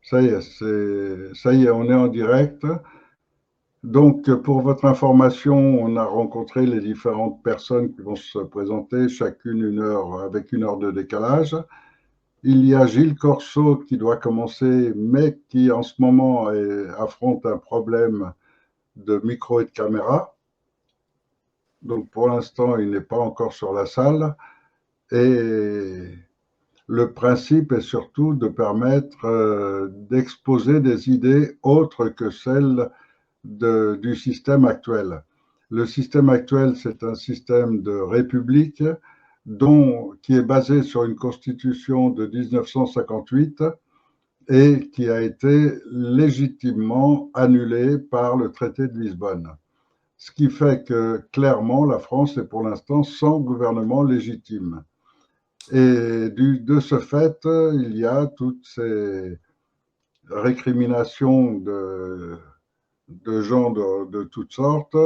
Ça y est, on est en direct. Donc, pour votre information, on a rencontré les différentes personnes qui vont se présenter, chacune une heure, avec une heure de décalage. Il y a Gilles Corso qui doit commencer, mais qui en ce moment affronte un problème de micro et de caméra. Donc, pour l'instant, il n'est pas encore sur la salle. Et le principe est surtout de permettre d'exposer des idées autres que celles du système actuel. Le système actuel, c'est un système de république qui est basé sur une constitution de 1958 et qui a été légitimement annulée par le traité de Lisbonne. Ce qui fait que clairement, la France est pour l'instant sans gouvernement légitime. Et de ce fait, il y a toutes ces récriminations de gens de toutes sortes,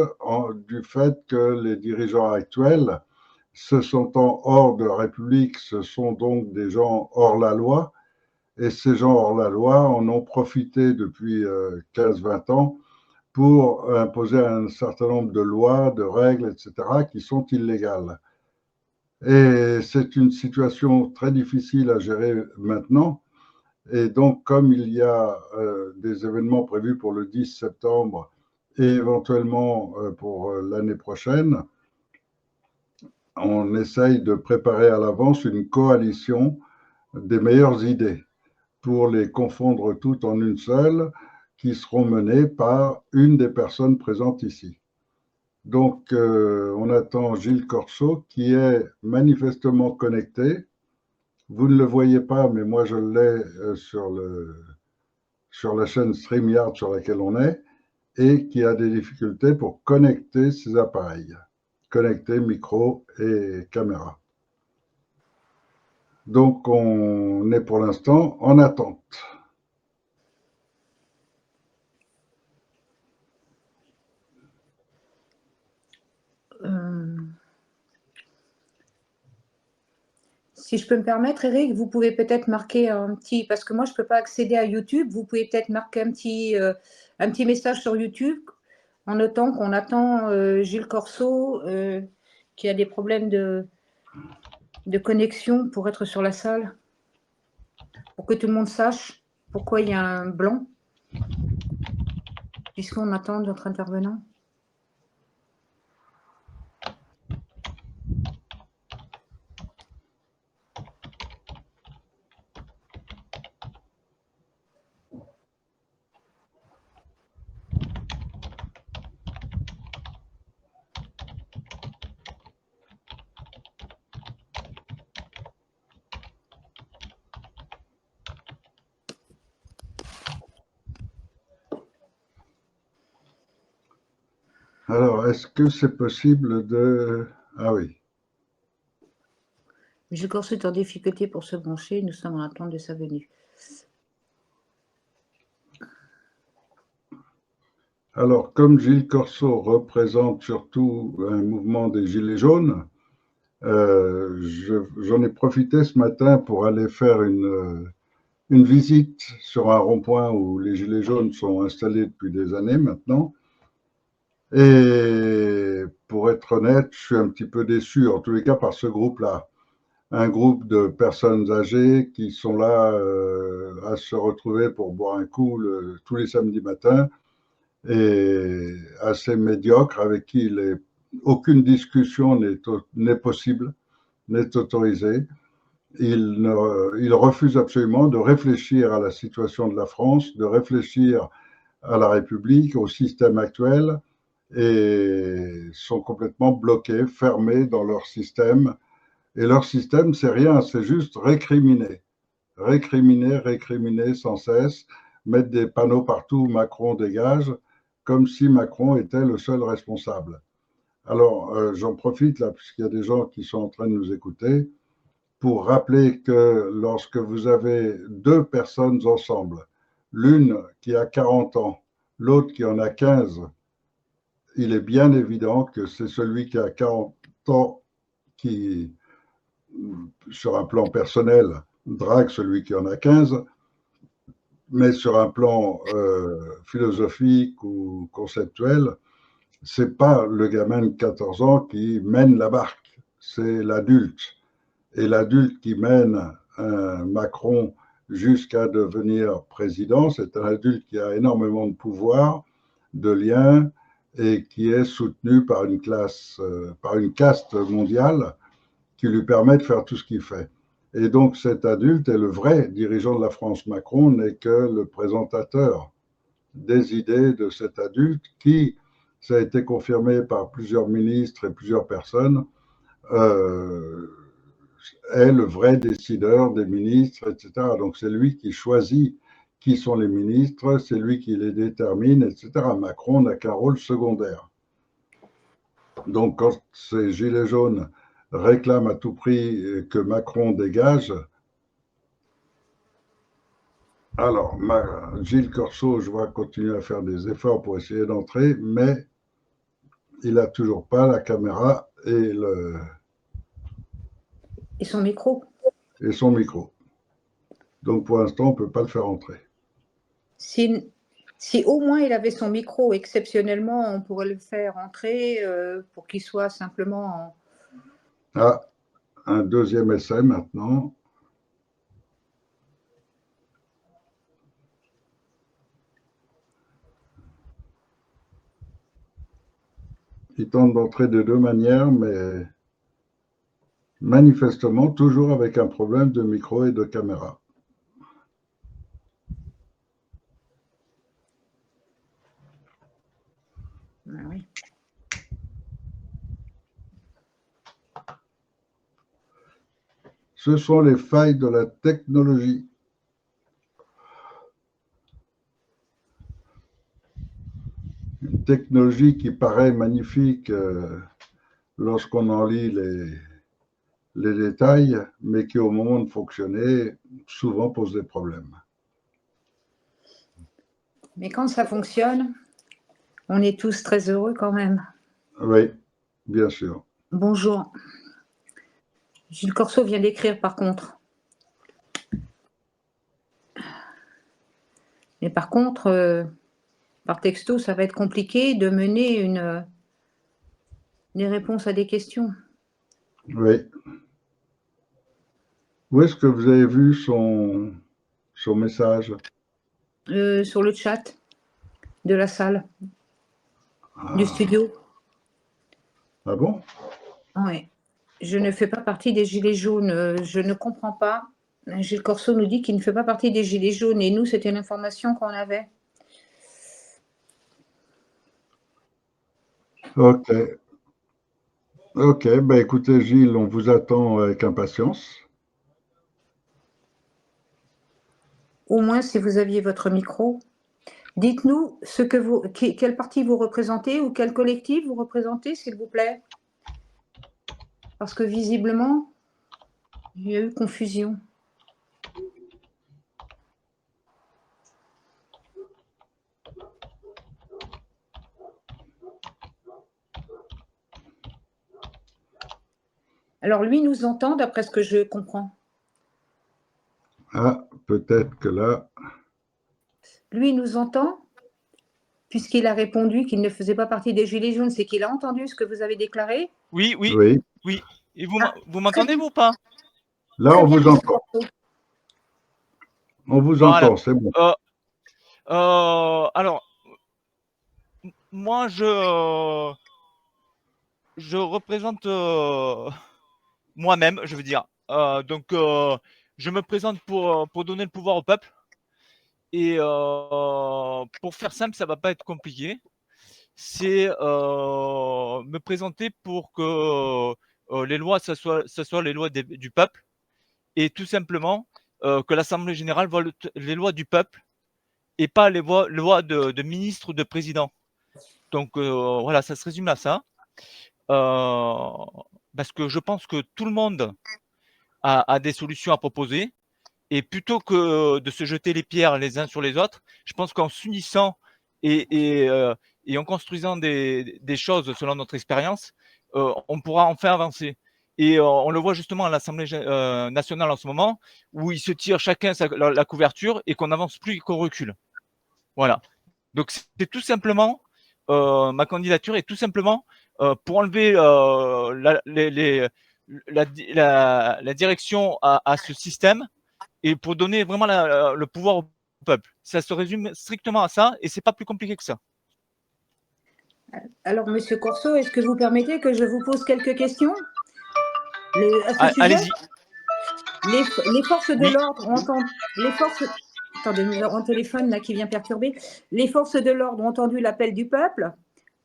du fait que les dirigeants actuels, se sentant hors de la République, ce sont donc des gens hors la loi, et ces gens hors la loi en ont profité depuis 15-20 ans pour imposer un certain nombre de lois, de règles, etc., qui sont illégales. Et c'est une situation très difficile à gérer maintenant. Et donc, comme il y a des événements prévus pour le 10 septembre et éventuellement pour l'année prochaine, on essaye de préparer à l'avance une coalition des meilleures idées pour les confondre toutes en une seule, qui seront menées par une des personnes présentes ici. Donc, on attend Gilles Corso, qui est manifestement connecté. Vous ne le voyez pas, mais moi je l'ai sur la chaîne StreamYard sur laquelle on est, et qui a des difficultés pour connecter ses appareils, connecter micro et caméra. Donc, on est pour l'instant en attente. Si je peux me permettre, Eric, vous pouvez peut-être marquer un petit, parce que moi je ne peux pas accéder à YouTube, vous pouvez peut-être marquer un petit message sur YouTube en notant qu'on attend Gilles Corso qui a des problèmes de connexion pour être sur la salle, pour que tout le monde sache pourquoi il y a un blanc, puisqu'on attend notre intervenant. Alors, est-ce que c'est possible de... Ah oui. Gilles Corso est en difficulté pour se brancher, nous sommes en attente de sa venue. Alors, comme Gilles Corso représente surtout un mouvement des Gilets jaunes, j'en ai profité ce matin pour aller faire une visite sur un rond-point où les Gilets jaunes sont installés depuis des années maintenant. Et pour être honnête, je suis un petit peu déçu, en tous les cas par ce groupe-là. Un groupe de personnes âgées qui sont là à se retrouver pour boire un coup tous les samedis matins, et assez médiocre, avec qui aucune discussion n'est possible, n'est autorisée. Il refuse absolument de réfléchir à la situation de la France, de réfléchir à la République, au système actuel, et sont complètement bloqués, fermés dans leur système. Et leur système, c'est rien, c'est juste récriminer. Récriminer, récriminer sans cesse, mettre des panneaux partout, Macron dégage, comme si Macron était le seul responsable. Alors, j'en profite là, puisqu'il y a des gens qui sont en train de nous écouter, pour rappeler que lorsque vous avez deux personnes ensemble, l'une qui a 40 ans, l'autre qui en a 15, il est bien évident que c'est celui qui a 40 ans qui, sur un plan personnel, drague celui qui en a 15, mais sur un plan philosophique ou conceptuel, c'est pas le gamin de 14 ans qui mène la barque, c'est l'adulte. Et l'adulte qui mène Macron jusqu'à devenir président, c'est un adulte qui a énormément de pouvoir, de liens, et qui est soutenu par une classe, par une caste mondiale qui lui permet de faire tout ce qu'il fait. Et donc cet adulte est le vrai dirigeant de la France. Macron n'est que le présentateur des idées de cet adulte qui, ça a été confirmé par plusieurs ministres et plusieurs personnes, euh, est le vrai décideur des ministres, etc. Donc c'est lui qui choisit qui sont les ministres, c'est lui qui les détermine, etc. Macron n'a qu'un rôle secondaire. Donc quand ces gilets jaunes réclament à tout prix que Macron dégage, alors Gilles Corso, je vois, continue à faire des efforts pour essayer d'entrer, mais il n'a toujours pas la caméra et son micro. Et son micro. Donc pour l'instant, on ne peut pas le faire entrer. Si au moins il avait son micro, exceptionnellement, on pourrait le faire entrer pour qu'il soit simplement en... Ah, un deuxième essai maintenant. Il tente d'entrer de deux manières, mais manifestement toujours avec un problème de micro et de caméra. Ah oui. Ce sont les failles de la technologie. Une technologie qui paraît magnifique lorsqu'on en lit les détails, mais qui au moment de fonctionner, souvent pose des problèmes. Mais quand ça fonctionne, on est tous très heureux quand même. Oui, bien sûr. Bonjour. Gilles Corso vient d'écrire par contre. Mais par contre, par texto, ça va être compliqué de mener des réponses à des questions. Oui. Où est-ce que vous avez vu son message? Sur le chat de la salle, du studio. Ah bon? Oui. Je ne fais pas partie des Gilets jaunes. Je ne comprends pas. Gilles Corso nous dit qu'il ne fait pas partie des Gilets jaunes. Et nous, c'était l'information qu'on avait. Ok. Ok. Ben écoutez, Gilles, on vous attend avec impatience. Au moins, si vous aviez votre micro. Dites-nous quel parti vous représentez ou quel collectif vous représentez, s'il vous plaît. Parce que visiblement, il y a eu confusion. Alors lui nous entend, d'après ce que je comprends. Ah, peut-être que là. Lui nous entend, puisqu'il a répondu qu'il ne faisait pas partie des Gilets jaunes, c'est qu'il a entendu ce que vous avez déclaré. Oui, oui, Oui. oui. Et vous m'entendez, vous, ou pas? Là, on vous entend. On vous Voilà. entend, c'est bon. Alors, moi, je représente moi-même, je veux dire. Donc, je me présente pour donner le pouvoir au peuple. Et pour faire simple, ça va pas être compliqué. C'est me présenter pour que les lois, ça soit les lois du peuple. Et tout simplement, que l'Assemblée générale voit les lois du peuple et pas les lois de ministre ou de président. Donc voilà, ça se résume à ça. Parce que je pense que tout le monde a des solutions à proposer. Et plutôt que de se jeter les pierres les uns sur les autres, je pense qu'en s'unissant et en construisant des choses selon notre expérience, on pourra enfin avancer. Et on le voit justement à l'Assemblée nationale en ce moment, où ils se tirent chacun la couverture et qu'on n'avance plus et qu'on recule. Voilà. Donc c'est tout simplement, ma candidature est tout simplement pour enlever la direction à ce système et pour donner vraiment le pouvoir au peuple. Ça se résume strictement à ça et c'est pas plus compliqué que ça. Alors, Monsieur Corso, est-ce que vous permettez que je vous pose quelques questions à ce sujet? Allez-y. Les forces de Oui. l'ordre ont entendu. Attendez, nous avons un téléphone là qui vient perturber. Les forces de l'ordre ont entendu l'appel du peuple.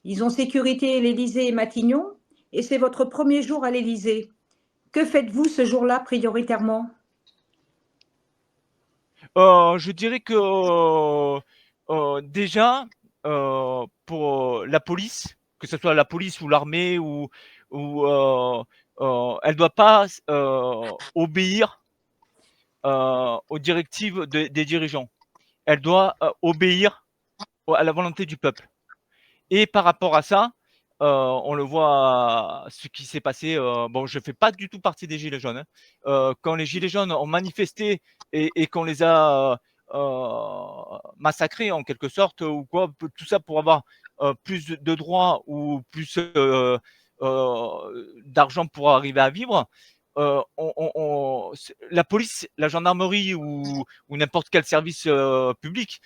Ils ont sécurité l'Élysée et Matignon. Et c'est votre premier jour à l'Élysée. Que faites-vous ce jour-là prioritairement? Je dirais que déjà, pour la police, que ce soit la police ou l'armée ou elle doit pas obéir aux directives des dirigeants. Elle doit obéir à la volonté du peuple. Et par rapport à ça, on le voit, ce qui s'est passé. Bon, je fais pas du tout partie des gilets jaunes. Quand les gilets jaunes ont manifesté et qu'on les a massacrés en quelque sorte ou quoi, tout ça pour avoir plus de droits ou plus d'argent pour arriver à vivre. La police, la gendarmerie ou n'importe quel service public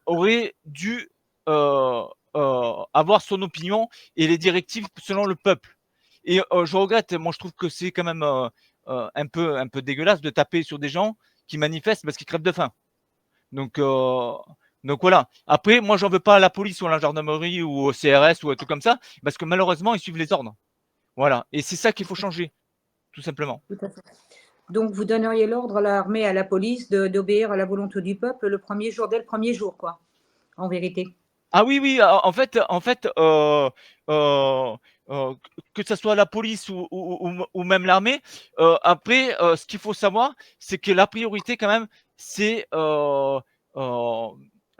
aurait dû avoir son opinion et les directives selon le peuple. Et je regrette, moi je trouve que c'est quand même un peu dégueulasse de taper sur des gens qui manifestent parce qu'ils crèvent de faim. Donc voilà. Après, moi j'en veux pas à la police ou à la gendarmerie ou au CRS ou à tout comme ça, parce que malheureusement ils suivent les ordres. Voilà. Et c'est ça qu'il faut changer, tout simplement. Tout à fait. Donc, vous donneriez l'ordre à l'armée, à la police d'obéir à la volonté du peuple le premier jour, dès le premier jour, quoi, en vérité. Ah oui, oui, en fait, euh, que ce soit la police ou même l'armée, après, ce qu'il faut savoir, c'est que la priorité quand même, c'est la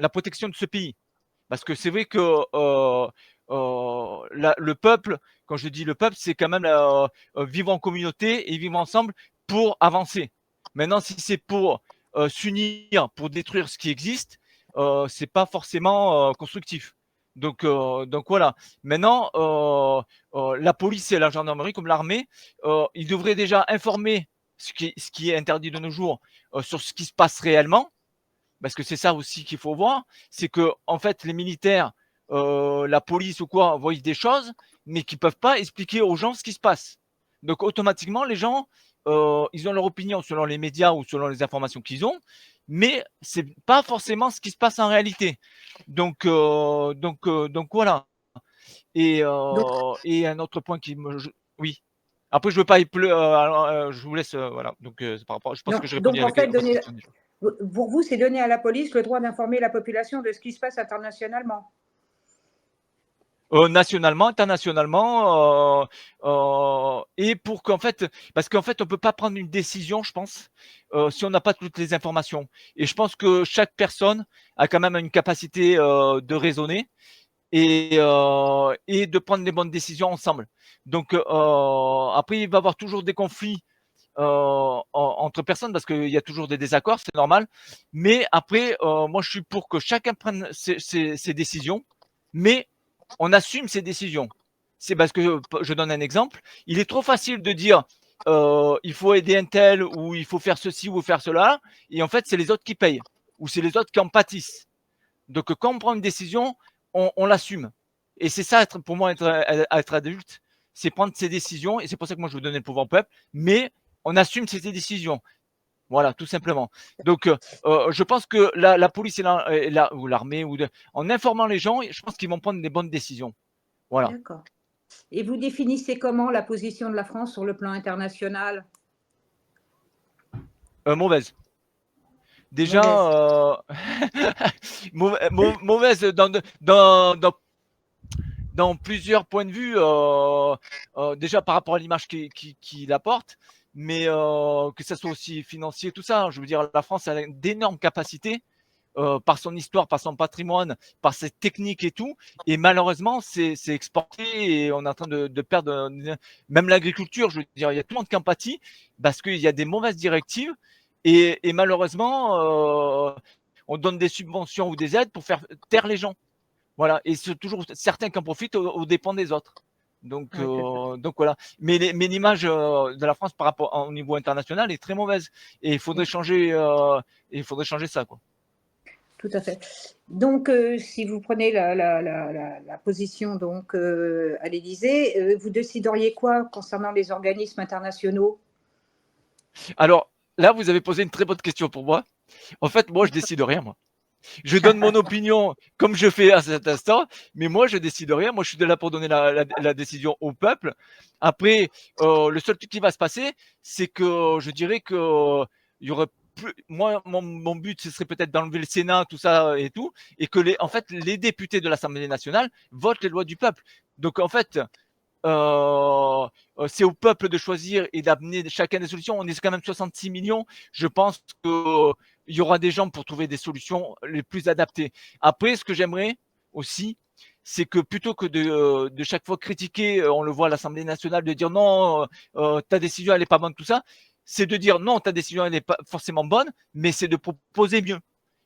protection de ce pays. Parce que c'est vrai que le peuple, quand je dis le peuple, c'est quand même vivre en communauté et vivre ensemble pour avancer. Maintenant, si c'est pour s'unir, pour détruire ce qui existe, c'est pas forcément constructif. Donc voilà. Maintenant, la police et la gendarmerie, comme l'armée, ils devraient déjà informer ce qui est interdit de nos jours sur ce qui se passe réellement, parce que c'est ça aussi qu'il faut voir, c'est que en fait les militaires, la police ou quoi, voient des choses, mais qui peuvent pas expliquer aux gens ce qui se passe. Donc automatiquement, les gens, ils ont leur opinion selon les médias ou selon les informations qu'ils ont, mais c'est pas forcément ce qui se passe en réalité. Donc voilà. Donc, Et un autre point oui. Après, je veux pas je vous laisse, voilà. Donc c'est par rapport. Je pense non, que j'ai répondu donc à en fait, votre question. pour vous, c'est donner à la police le droit d'informer la population de ce qui se passe internationalement. Nationalement, internationalement, et pour qu'en fait, parce qu'en fait, on peut pas prendre une décision, je pense, si on n'a pas toutes les informations. Et je pense que chaque personne a quand même une capacité de raisonner et de prendre les bonnes décisions ensemble. Donc après, il va y avoir toujours des conflits entre personnes parce qu'il y a toujours des désaccords, c'est normal. Mais après, moi, je suis pour que chacun prenne ses décisions, mais on assume ses décisions. C'est parce que, je donne un exemple, il est trop facile de dire il faut aider un tel ou il faut faire ceci ou faire cela, et en fait, c'est les autres qui payent ou c'est les autres qui en pâtissent. Donc, quand on prend une décision, on l'assume. Et c'est ça, pour moi, être adulte, c'est prendre ses décisions, et c'est pour ça que moi, je veux donner le pouvoir au peuple, mais on assume ses décisions. Voilà, tout simplement. Donc, je pense que la police ou l'armée, en informant les gens, je pense qu'ils vont prendre des bonnes décisions. Voilà. D'accord. Et vous définissez comment la position de la France sur le plan international? Mauvaise. Déjà, Mauvaise. mauvaise dans plusieurs points de vue. Déjà par rapport à l'image qu'il apporte, mais que ça soit aussi financier, tout ça. Je veux dire, la France a d'énormes capacités par son histoire, par son patrimoine, par ses techniques et tout. Et malheureusement, c'est exporté et on est en train de perdre même l'agriculture. Je veux dire, il y a tout le monde qui en pâtit parce qu'il y a des mauvaises directives et malheureusement, on donne des subventions ou des aides pour faire taire les gens. Voilà, et c'est toujours certains qui en profitent aux dépens des autres. Donc, Ouais, tout à donc voilà. Mais l'image de la France par rapport au niveau international est très mauvaise. Et il faudrait changer ça, quoi. tout à fait. Donc, si vous prenez la position donc, à l'Élysée, vous décideriez quoi concernant les organismes internationaux? Alors, là, vous avez posé une très bonne question pour moi. En fait, moi, je décide rien, moi. Je donne mon opinion comme je fais à cet instant, mais moi, je décide rien. Moi, je suis là pour donner la décision au peuple. Après, le seul truc qui va se passer, c'est que je dirais que il y aurait plus. Moi, mon but, ce serait peut-être d'enlever le Sénat, tout ça et tout, et que en fait, les députés de l'Assemblée nationale votent les lois du peuple. Donc, en fait, c'est au peuple de choisir et d'amener chacun des solutions. On est quand même 66 millions. Je pense qu'il y aura des gens pour trouver des solutions les plus adaptées. Après, ce que j'aimerais aussi, c'est que plutôt que de chaque fois critiquer, on le voit à l'Assemblée nationale, de dire non, ta décision elle n'est pas bonne, tout ça, c'est de dire non, ta décision elle n'est pas forcément bonne, mais c'est de proposer mieux.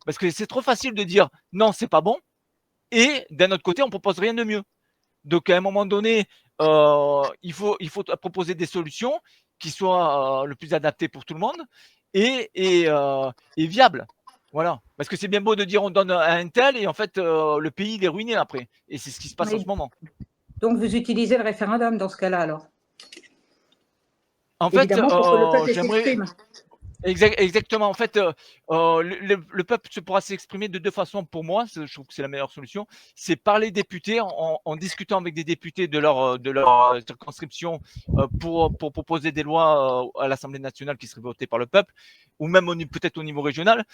Parce que c'est trop facile de dire non, c'est pas bon, et d'un autre côté, on propose rien de mieux. Donc, à un moment donné, il faut proposer des solutions qui soient le plus adaptées pour tout le monde et viables. Voilà. Parce que c'est bien beau de dire on donne à un tel et en fait, le pays il est ruiné après. Et c'est ce qui se passe en Oui. ce moment. Donc, vous utilisez le référendum dans ce cas-là, alors? En fait, Évidemment, pour que le peuple j'aimerais. s'exprime. Exactement. En fait, le peuple se pourra s'exprimer de deux façons pour moi. Je trouve que c'est la meilleure solution. C'est par les députés, en discutant avec des députés de leur circonscription pour proposer des lois à l'Assemblée nationale qui seraient votées par le peuple, ou même peut-être au niveau régional.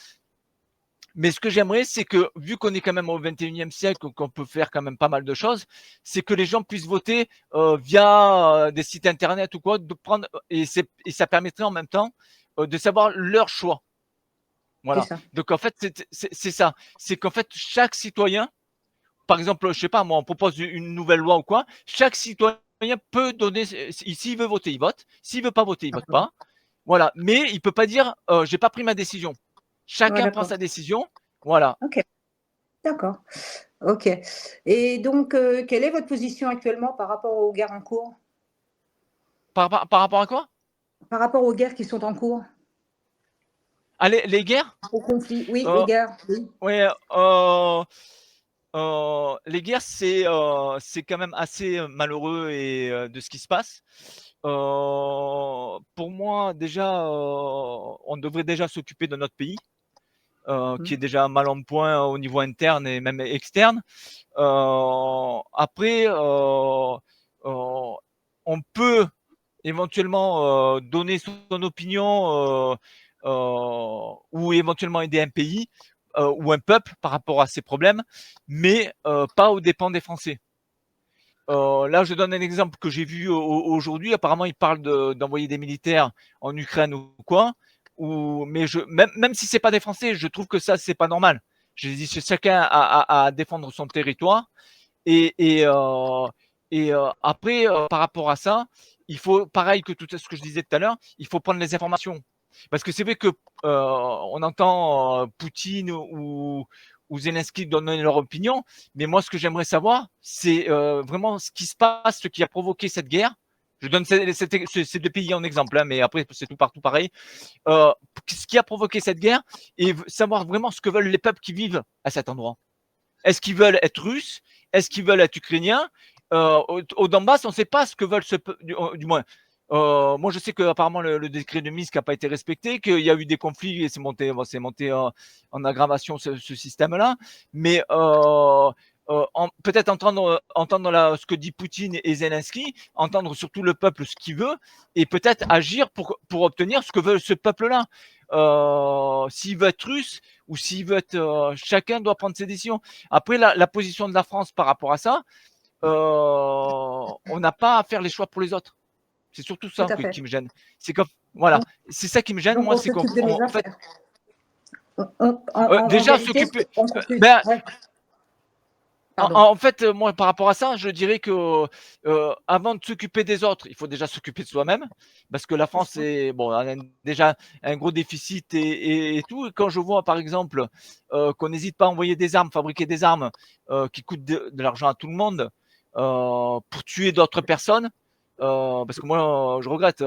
Mais ce que j'aimerais, c'est que, vu qu'on est quand même au 21e siècle, qu'on peut faire quand même pas mal de choses, c'est que les gens puissent voter via des sites internet ou quoi, de prendre, et ça permettrait en même temps de savoir leur choix. C'est Voilà. ça. Donc en fait, c'est ça. C'est qu'en fait, chaque citoyen, par exemple, je sais pas, moi, on propose une nouvelle loi ou quoi, chaque citoyen peut donner, s'il veut voter, il vote. S'il veut pas voter, il vote pas. Voilà. Mais il peut pas dire, j'ai pas pris ma décision. Ouais, Chacun prend d'accord. sa décision. Voilà. Ok, d'accord. Ok. Et donc, quelle est votre position actuellement par rapport aux guerres en cours? Par rapport à quoi? Par rapport aux guerres qui sont en cours? Ah, les guerres? Aux conflits? Oui, aux Euh, guerres. Oui. ouais, les guerres, c'est quand même assez malheureux et de ce qui se passe. Pour moi, déjà, on devrait déjà s'occuper de notre pays, qui est Mhm. déjà mal en point au niveau interne et même externe. Après, on peut éventuellement donner son opinion ou éventuellement aider un pays ou un peuple par rapport à ses problèmes, mais pas aux dépens des Français. Là, je donne un exemple que j'ai vu aujourd'hui. Apparemment, ils parlent d'envoyer des militaires en Ukraine ou quoi. Mais même si c'est pas des Français, je trouve que ça, c'est pas normal. Je dis, chacun à défendre son territoire. Et, et, euh, après, par rapport à ça, il faut, pareil que tout ce que je disais tout à l'heure, il faut prendre les informations. Parce que c'est vrai que on entend Poutine ou Zelensky donner leur opinion, mais moi, ce que j'aimerais savoir, c'est vraiment ce qui se passe, ce qui a provoqué cette guerre. Je donne ces deux pays en exemple, hein, mais après, c'est tout partout pareil. Euh, Ce qui a provoqué cette guerre et savoir vraiment ce que veulent les peuples qui vivent à cet endroit. Est-ce qu'ils veulent être russes? Est-ce qu'ils veulent être ukrainiens? Au Donbass, on ne sait pas ce que veulent du moins. Moi, je sais qu'apparemment le décret de Minsk n'a pas été respecté, qu'il y a eu des conflits et c'est monté en aggravation ce système-là. Mais peut-être entendre ce que dit Poutine et Zelensky, entendre surtout le peuple ce qu'il veut, et peut-être agir pour obtenir ce que veut ce peuple-là. S'il veut être russe ou s'il veut être, chacun doit prendre ses décisions. Après, la position de la France par rapport à ça, on n'a pas à faire les choix pour les autres. C'est surtout Tout ça à fait. qui me gêne. C'est comme voilà, Donc, c'est ça qui me gêne, donc moi, on c'est qu'en s'occupe de nos en fait, affaires. Déjà, vérité, s'occuper. on s'occupe. Ben, Ouais, pardon. en fait, moi, par rapport à ça, je dirais que avant de s'occuper des autres, il faut déjà s'occuper de soi-même, parce que la C'est France ça. est bon, a déjà un gros déficit et tout. Et quand je vois, par exemple, qu'on n'hésite pas à envoyer des armes, fabriquer des armes qui coûtent de l'argent à tout le monde pour tuer d'autres personnes, parce que moi, je regrette.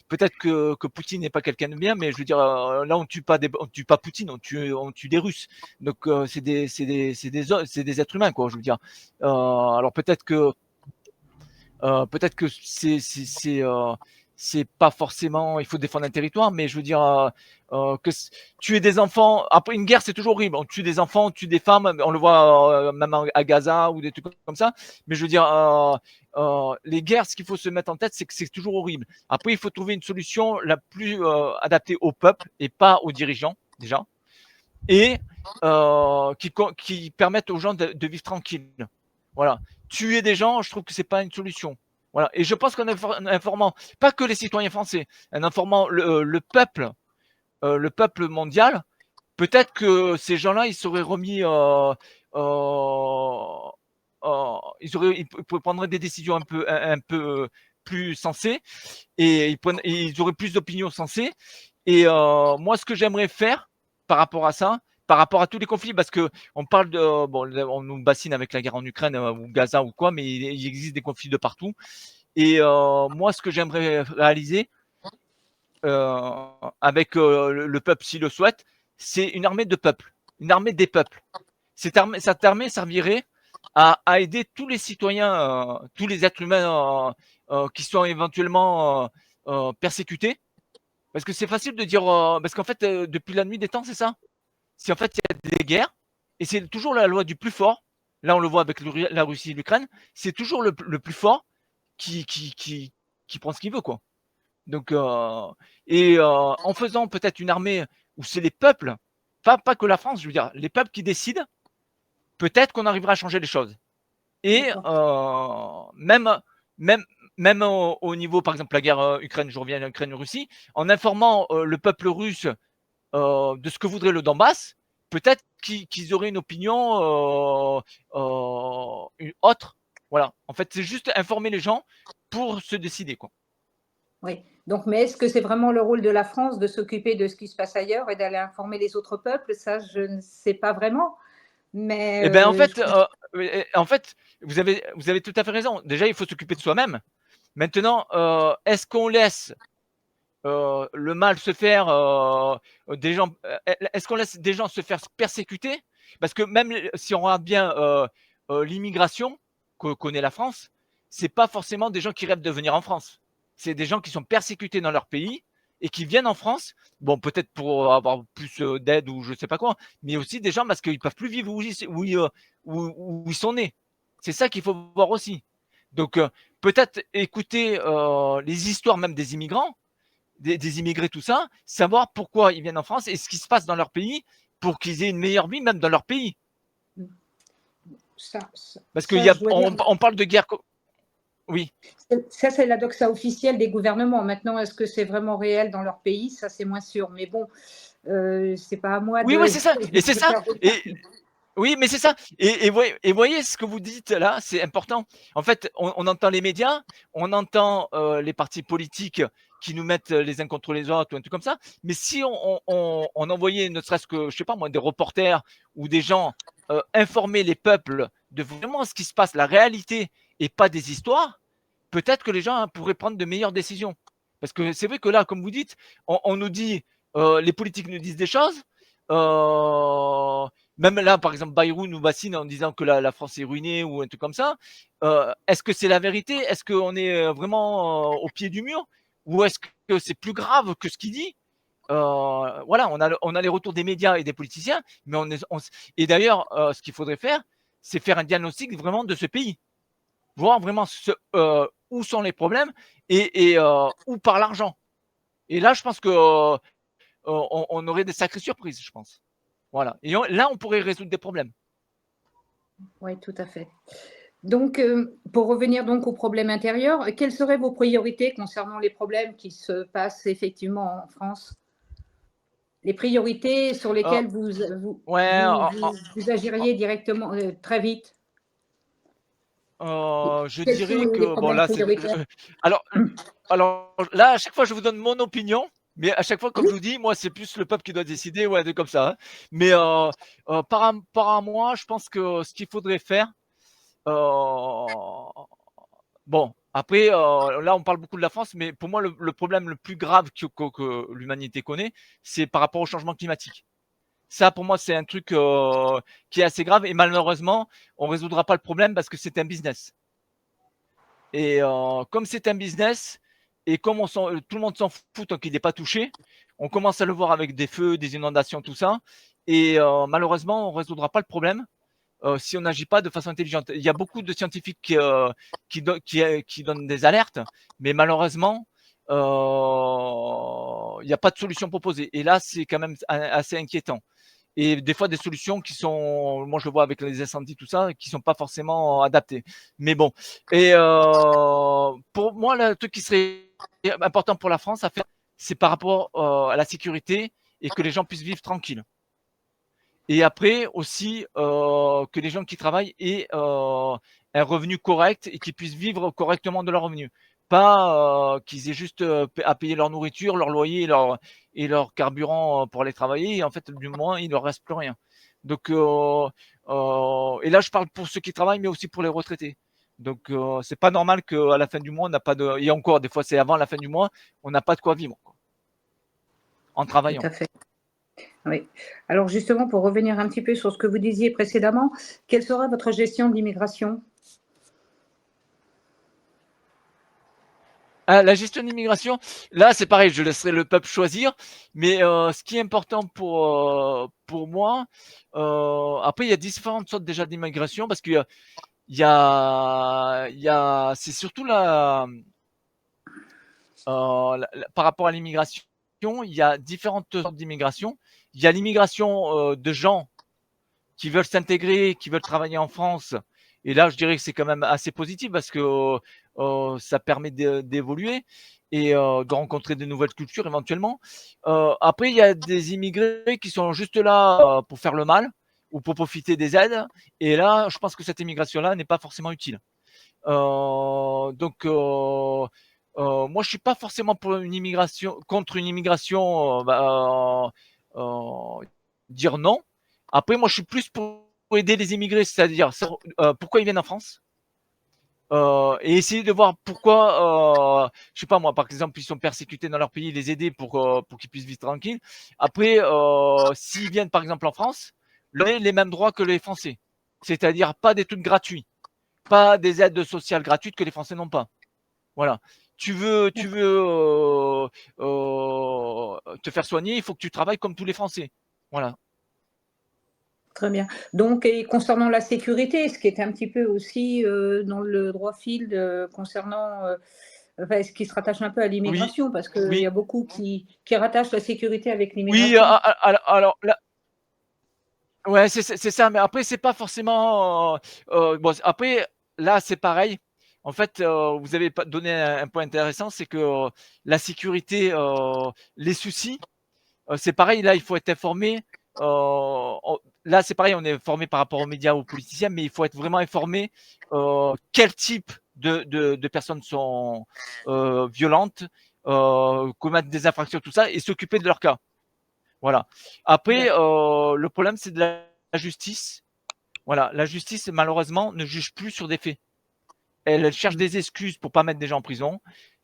Peut-être que Poutine n'est pas quelqu'un de bien, mais je veux dire, là, on tue pas Poutine, on tue des Russes. Donc c'est des êtres humains, quoi, je veux dire. Alors peut-être que c'est pas forcément il faut défendre un territoire, mais je veux dire tuer des enfants après une guerre c'est toujours horrible. On tue des enfants, on tue des femmes, on le voit même à Gaza ou des trucs comme ça. Mais je veux dire les guerres, ce qu'il faut se mettre en tête, c'est que c'est toujours horrible. Après, il faut trouver une solution la plus adaptée au peuple et pas aux dirigeants déjà, et qui permettent aux gens de vivre tranquilles. Voilà. Tuer des gens, je trouve que c'est pas une solution. Voilà. Et je pense qu'en informant pas que les citoyens français, en informant le peuple mondial, peut-être que ces gens-là, ils seraient remis, ils prendraient des décisions un peu plus sensées, et ils auraient plus d'opinions sensées. Et moi, ce que j'aimerais faire par rapport à ça, par rapport à tous les conflits, parce que on parle de, bon, on nous bassine avec la guerre en Ukraine ou Gaza ou quoi, mais il existe des conflits de partout. Et moi, ce que j'aimerais réaliser avec le peuple, s'il le souhaite, c'est une armée de peuples, une armée des peuples. Cette armée servirait à aider tous les citoyens, tous les êtres humains qui sont éventuellement persécutés. Parce que c'est facile de dire, parce qu'en fait, depuis la nuit des temps, c'est ça. Si en fait il y a des guerres, et c'est toujours la loi du plus fort, là on le voit avec la Russie et l'Ukraine, c'est toujours le plus fort qui prend ce qu'il veut, quoi. Donc, en faisant peut-être une armée où c'est les peuples, pas que la France, je veux dire, les peuples qui décident, peut-être qu'on arrivera à changer les choses. Et même, même, même au niveau, par exemple, la guerre Ukraine, je reviens à l'Ukraine-Russie, en informant le peuple russe de ce que voudrait le Donbass, peut-être qu'ils auraient une opinion autre. Voilà. En fait, c'est juste informer les gens pour se décider, quoi. Oui. Donc, mais est-ce que c'est vraiment le rôle de la France de s'occuper de ce qui se passe ailleurs et d'aller informer les autres peuples? Ça, je ne sais pas vraiment. Mais Eh ben en fait, vous avez tout à fait raison. Déjà, il faut s'occuper de soi-même. Maintenant, est-ce qu'on laisse le mal se faire, des gens, est-ce qu'on laisse des gens se faire persécuter? Parce que même si on regarde bien l'immigration que connaît la France, c'est pas forcément des gens qui rêvent de venir en France. C'est des gens qui sont persécutés dans leur pays et qui viennent en France, bon, peut-être pour avoir plus d'aide ou je sais pas quoi, mais aussi des gens parce qu'ils peuvent plus vivre où ils sont nés. C'est ça qu'il faut voir aussi. Donc, peut-être écouter les histoires même des immigrants, des immigrés, tout ça, savoir pourquoi ils viennent en France et ce qui se passe dans leur pays pour qu'ils aient une meilleure vie même dans leur pays. ça, Parce ça, je dois dire, on parle de guerre. Oui. ça, c'est la doxa officielle des gouvernements. Maintenant, est-ce que c'est vraiment réel dans leur pays? Ça, c'est moins sûr. Mais bon, c'est pas à moi Oui, de, oui, c'est ça. Et c'est de ça. faire Et oui, mais c'est ça. Et voyez ce que vous dites là, c'est important. En fait, on entend les médias, on entend les partis politiques qui nous mettent les uns contre les autres ou un truc comme ça. Mais si on envoyait ne serait-ce que, je sais pas moi, des reporters ou des gens informer les peuples de vraiment ce qui se passe, la réalité et pas des histoires, peut-être que les gens pourraient prendre de meilleures décisions. Parce que c'est vrai que là, comme vous dites, on nous dit, les politiques nous disent des choses. Même là, par exemple, Bayrou nous bassine en disant que la France est ruinée ou un truc comme ça. Est-ce que c'est la vérité? Est-ce qu'on est vraiment au pied du mur? Ou est-ce que c'est plus grave que ce qu'il dit? Voilà, on a les retours des médias et des politiciens, mais et d'ailleurs, ce qu'il faudrait faire, c'est faire un diagnostic vraiment de ce pays, voir vraiment où sont les problèmes et où part l'argent. Et là, je pense que on aurait des sacrées surprises, je pense. Voilà. Et là, on pourrait résoudre des problèmes. Oui, tout à fait. Donc, pour revenir donc aux problèmes intérieurs, quelles seraient vos priorités concernant les problèmes qui se passent effectivement en France? les priorités sur Euh, lesquelles ouais, vous agiriez directement, très vite. je Quels sont dirais les que bon problèmes là c'est prioritaires? alors alors là à chaque fois je vous donne mon opinion, mais à chaque fois comme je vous dis, moi c'est plus le peuple qui doit décider, ouais, de comme ça, hein. Mais par à moi, je pense que ce qu'il faudrait faire, heu, bon après, là on parle beaucoup de la France, mais pour moi le problème le plus grave que l'humanité connaît, c'est par rapport au changement climatique. Ça, pour moi, c'est un truc, qui est assez grave et malheureusement, on résoudra pas le problème parce que c'est un business et comme c'est un business et comme tout le monde s'en fout tant qu'il n'est pas touché, on commence à le voir avec des feux, des inondations, tout ça et malheureusement, on résoudra pas le problème, si on n'agit pas de façon intelligente. Il y a beaucoup de scientifiques qui donnent des alertes, mais malheureusement, il y a pas de solution proposée et là, c'est quand même assez inquiétant et des fois des solutions qui sont, moi je le vois avec les incendies tout ça, qui sont pas forcément adaptées. Mais bon et pour moi le truc qui serait important pour la France à faire, c'est par rapport, à la sécurité et que les gens puissent vivre tranquilles. Et après aussi, que les gens qui travaillent aient, un revenu correct et qu'ils puissent vivre correctement de leur revenu. Pas, qu'ils aient juste, à payer leur nourriture, leur loyer et leur carburant, pour aller travailler et en fait, du moment, il leur reste plus rien. Donc et là, je parle pour ceux qui travaillent, mais aussi pour les retraités. Donc c'est pas normal qu'à la fin du mois, on n'a pas de et encore des fois, c'est avant la fin du mois, on n'a pas de quoi vivre, quoi, en Tout travaillant. à fait, oui. Alors justement, pour revenir un petit peu sur ce que vous disiez précédemment, quelle sera votre gestion de l'immigration? Ah, la gestion de l'immigration, là, c'est pareil, je laisserai le peuple choisir, mais ce qui est important pour moi, après il y a différentes sortes déjà d'immigration parce qu'il y a c'est surtout par rapport à l'immigration, il y a différentes sortes d'immigration. Il y a l'immigration, de gens qui veulent s'intégrer, qui veulent travailler en France et là, je dirais que c'est quand même assez positif parce que, ça permet d'évoluer et de rencontrer de nouvelles cultures éventuellement. Après, il y a des immigrés qui sont juste là, pour faire le mal ou pour profiter des aides et là, je pense que cette immigration-là n'est pas forcément utile. Donc moi, je suis pas forcément pour une immigration contre une immigration, dire non. Après, moi, je suis plus pour aider les immigrés, c'est-à-dire pourquoi ils viennent en France, et essayer de voir pourquoi, je sais pas moi, par exemple, ils sont persécutés dans leur pays, les aider pour qu'ils puissent vivre tranquilles. Après, s'ils viennent par exemple en France, leur donner les mêmes droits que les Français, c'est-à-dire pas des trucs gratuits, pas des aides sociales gratuites que les Français n'ont pas. Voilà. Tu veux te faire soigner, il faut que tu travailles comme tous les Français. Voilà. Très bien. Donc et concernant la sécurité, ce qui est un petit peu aussi, dans le droit fil concernant, enfin, ce qui se rattache un peu à Oui, l'immigration, parce qu'il y oui, a beaucoup qui rattachent la sécurité avec oui, l'immigration. alors là, ouais, c'est ça, mais après c'est pas forcément, bon après là, c'est pareil. En fait, vous avez pas donné un point intéressant, c'est que, la sécurité, les soucis, c'est pareil, là, il faut être informé. Là, c'est pareil, on est formé par rapport aux médias, aux politiciens, mais il faut être vraiment informé quel type de personnes sont violentes, commettent des infractions, tout ça, et s'occuper de leur cas. Voilà. Après, D'accord. le problème, c'est de la justice. Voilà, la justice, malheureusement, ne juge plus sur des faits. Elle cherche Mmh. des excuses pour pas mettre des gens en prison.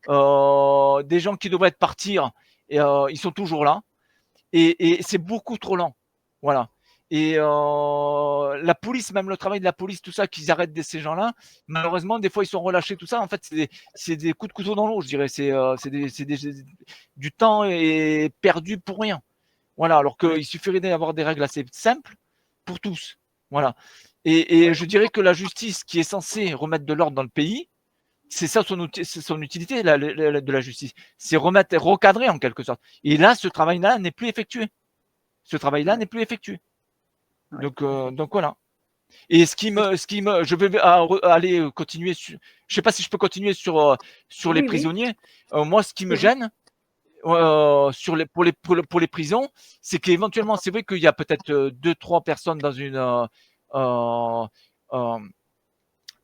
Des gens qui devraient partir, et, ils sont toujours là et c'est beaucoup trop lent. Voilà et la police, même le travail de la police, tout ça, qu'ils arrêtent ces gens-là, malheureusement, des fois, ils sont relâchés, tout ça. En fait, c'est des coups de couteau dans l'eau, je dirais. C'est du temps est perdu pour rien. Voilà, alors Oui, qu'il suffirait d'avoir des règles assez simples pour tous. Voilà et oui, je dirais que la justice qui est censée remettre de l'ordre dans le pays, c'est ça c'est son utilité de la justice, c'est remettre, recadrer en quelque sorte. Et là, ce travail-là n'est plus effectué. Ce travail-là oui, n'est plus effectué. oui, Donc, tout à fait. voilà. Et je vais aller continuer sur. Je sais pas si je peux continuer sur les Oui, oui, prisonniers. Moi, ce qui me oui, gêne, pour les prisons, c'est qu'éventuellement, c'est vrai qu'il y a peut-être 2-3 personnes dans une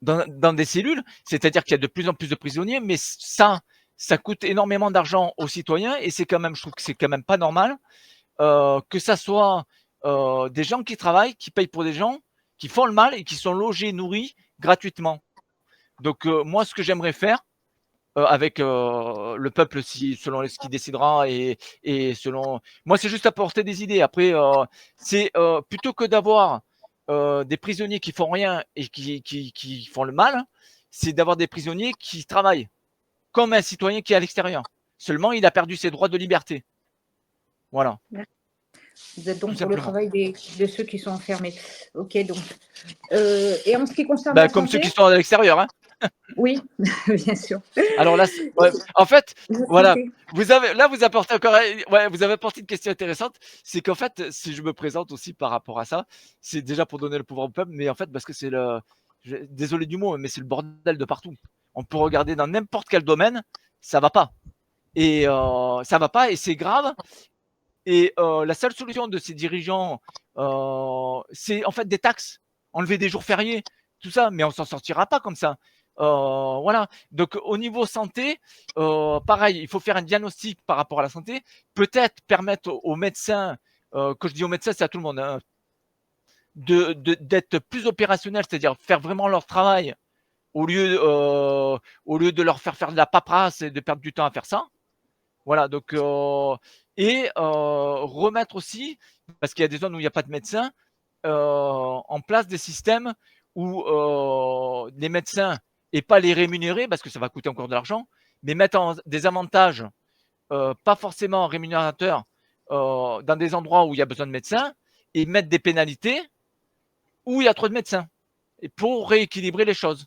dans des cellules, c'est-à-dire qu'il y a de plus en plus de prisonniers, mais ça coûte énormément d'argent aux citoyens et c'est quand même, je trouve que c'est quand même pas normal que ça soit des gens qui travaillent, qui payent pour des gens qui font le mal et qui sont logés, nourris gratuitement. Donc moi, ce que j'aimerais faire avec le peuple, si selon ce qu'il décidera et selon moi, c'est juste apporter des idées. Après, c'est plutôt que d'avoir des prisonniers qui font rien et qui font le mal, c'est d'avoir des prisonniers qui travaillent comme un citoyen qui est à l'extérieur. Seulement, il a perdu ses droits de liberté. Voilà. Vous êtes Tout donc pour le simplement. travail de ceux qui sont enfermés. Ok, donc. Et en ce qui concerne la Comme ceux santé, qui sont à l'extérieur. Hein. oui, bien sûr. Alors là, ouais. En fait, La voilà, santé. vous apportez encore, ouais, vous avez apporté une question intéressante. C'est qu'en fait, si je me présente aussi par rapport à ça, c'est déjà pour donner le pouvoir au peuple, mais en fait, parce que c'est désolé du mot, mais c'est le bordel de partout. On peut regarder dans n'importe quel domaine, ça va pas. Et ça va pas, et c'est grave. Et la seule solution de ces dirigeants, c'est en fait des taxes, enlever des jours fériés, tout ça, mais on s'en sortira pas comme ça. Voilà. Donc au niveau santé, pareil, il faut faire un diagnostic par rapport à la santé, peut-être permettre aux médecins, quand je dis aux médecins, c'est à tout le monde, hein, d'être plus opérationnels, c'est-à-dire faire vraiment leur travail au lieu de leur faire de la paperasse et de perdre du temps à faire ça. Voilà, donc remettre aussi, parce qu'il y a des zones où il n'y a pas de médecin, en place des systèmes où les médecins et pas les rémunérer parce que ça va coûter encore de l'argent, mais mettre des avantages pas forcément rémunérateurs dans des endroits où il y a besoin de médecins et mettre des pénalités où il y a trop de médecins et pour rééquilibrer les choses.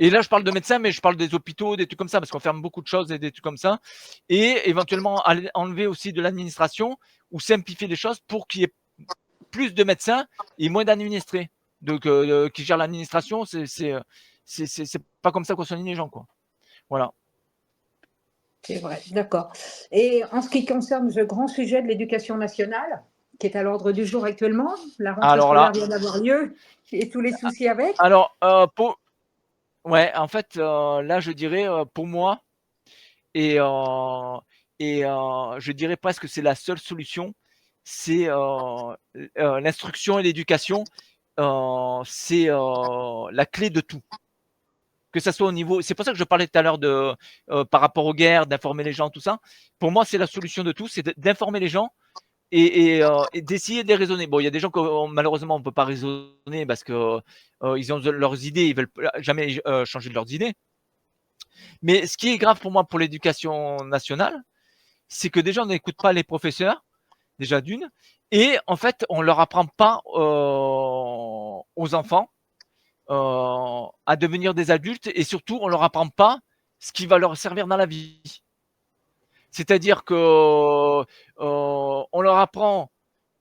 Et là, je parle de médecins, mais je parle des hôpitaux, des trucs comme ça, parce qu'on ferme beaucoup de choses et des trucs comme ça. Et éventuellement, enlever aussi de l'administration ou simplifier les choses pour qu'il y ait plus de médecins et moins d'administrés. Donc, qui gèrent l'administration, c'est pas comme ça qu'on soigne les gens, quoi. Voilà. C'est vrai, d'accord. Et en ce qui concerne ce grand sujet de l'éducation nationale, qui est à l'ordre du jour actuellement, la rentrée Alors là, scolaire vient d'avoir lieu et tous les soucis avec. alors, ouais, en fait, là, je dirais, pour moi, et, je dirais presque que c'est la seule solution, c'est l'instruction et l'éducation, c'est la clé de tout. Que ça soit au niveau, c'est pour ça que je parlais tout à l'heure de par rapport aux guerres, d'informer les gens, tout ça. Pour moi, c'est la solution de tout, c'est d'informer les gens et d'essayer de les raisonner. Bon, il y a des gens que malheureusement on peut pas raisonner parce que ils ont leurs idées, ils veulent jamais changer de leurs idées. Mais ce qui est grave pour moi pour l'éducation nationale, c'est que déjà on n'écoute pas les professeurs, déjà d'une, et en fait on leur apprend pas aux enfants à devenir des adultes et surtout on leur apprend pas ce qui va leur servir dans la vie. C'est-à-dire que on leur apprend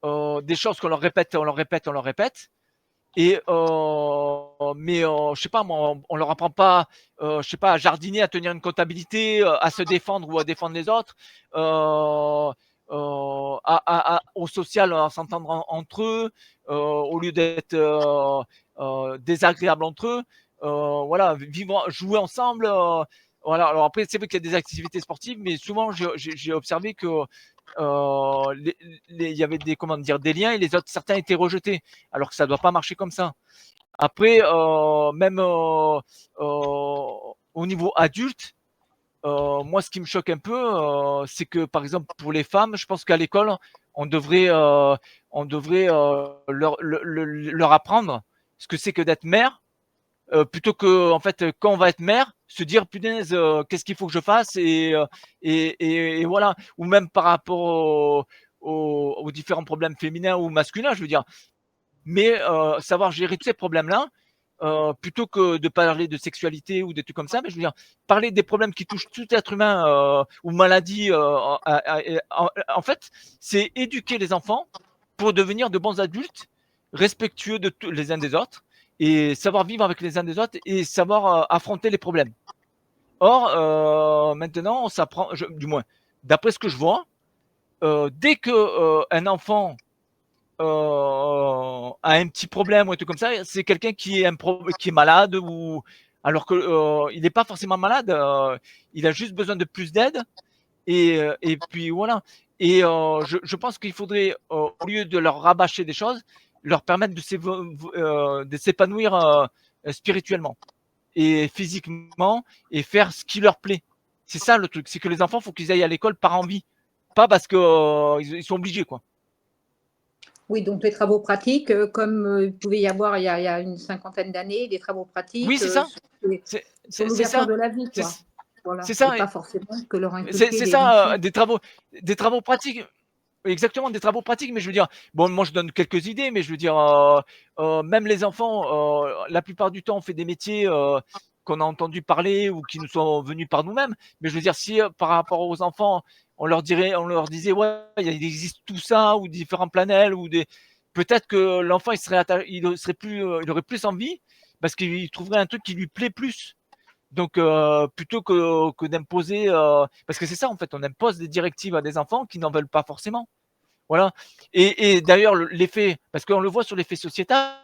des choses qu'on leur répète, on leur répète, on leur répète. Et mais je sais pas moi, on leur apprend pas, je sais pas, à jardiner, à tenir une comptabilité, à se défendre ou à défendre les autres, au social, à s'entendre entre eux, au lieu d'être désagréables entre eux. Voilà, vivre, jouer ensemble. Voilà. Alors après, c'est vrai qu'il y a des activités sportives, mais souvent j'ai observé que il y avait des, comment dire, des liens et les autres, certains étaient rejetés, alors que ça ne doit pas marcher comme ça. Après, même au niveau adulte, moi, ce qui me choque un peu, c'est que, par exemple, pour les femmes, je pense qu'à l'école, on devrait, leur apprendre ce que c'est que d'être mère, plutôt que, en fait, quand on va être mère, se dire punaise, qu'est-ce qu'il faut que je fasse et voilà. Ou même par rapport aux différents problèmes féminins ou masculins, je veux dire. Mais savoir gérer tous ces problèmes-là, plutôt que de parler de sexualité ou des trucs comme ça, mais je veux dire, parler des problèmes qui touchent tout être humain ou maladies. En fait, c'est éduquer les enfants pour devenir de bons adultes, respectueux de les uns des autres et savoir vivre avec les uns des autres et savoir affronter les problèmes. Or, maintenant, on s'apprend, du moins, d'après ce que je vois, dès que un enfant a un petit problème ou un truc comme ça, c'est quelqu'un qui est qui est malade ou alors que il n'est pas forcément malade, il a juste besoin de plus d'aide et puis voilà. Et je pense qu'il faudrait, au lieu de leur rabâcher des choses, leur permettre de s'épanouir spirituellement et physiquement et faire ce qui leur plaît. C'est ça le truc, c'est que les enfants, faut qu'ils aillent à l'école par envie, pas parce que ils sont obligés quoi. Oui, donc les travaux pratiques, comme, il pouvait y avoir il y a une cinquantaine d'années, des travaux Oui, pratiques, c'est ça, sur sur c'est l'ouverture ça, de la vie, c'est quoi. Voilà, c'est et ça, pas forcément que leur c'est inculquer c'est des ça, notions. des travaux pratiques. Exactement, des travaux pratiques, mais je veux dire, bon, moi je donne quelques idées, mais je veux dire, même les enfants, la plupart du temps, on fait des métiers qu'on a entendu parler ou qui nous sont venus par nous-mêmes. Mais je veux dire, si par rapport aux enfants, on leur disait, ouais, il existe tout ça, ou différents planètes, ou des, peut-être que l'enfant il aurait plus envie parce qu'il trouverait un truc qui lui plaît plus. Donc, plutôt que d'imposer, parce que c'est ça en fait, on impose des directives à des enfants qui n'en veulent pas forcément. Voilà. Et d'ailleurs, l'effet, parce qu'on le voit sur l'effet sociétal,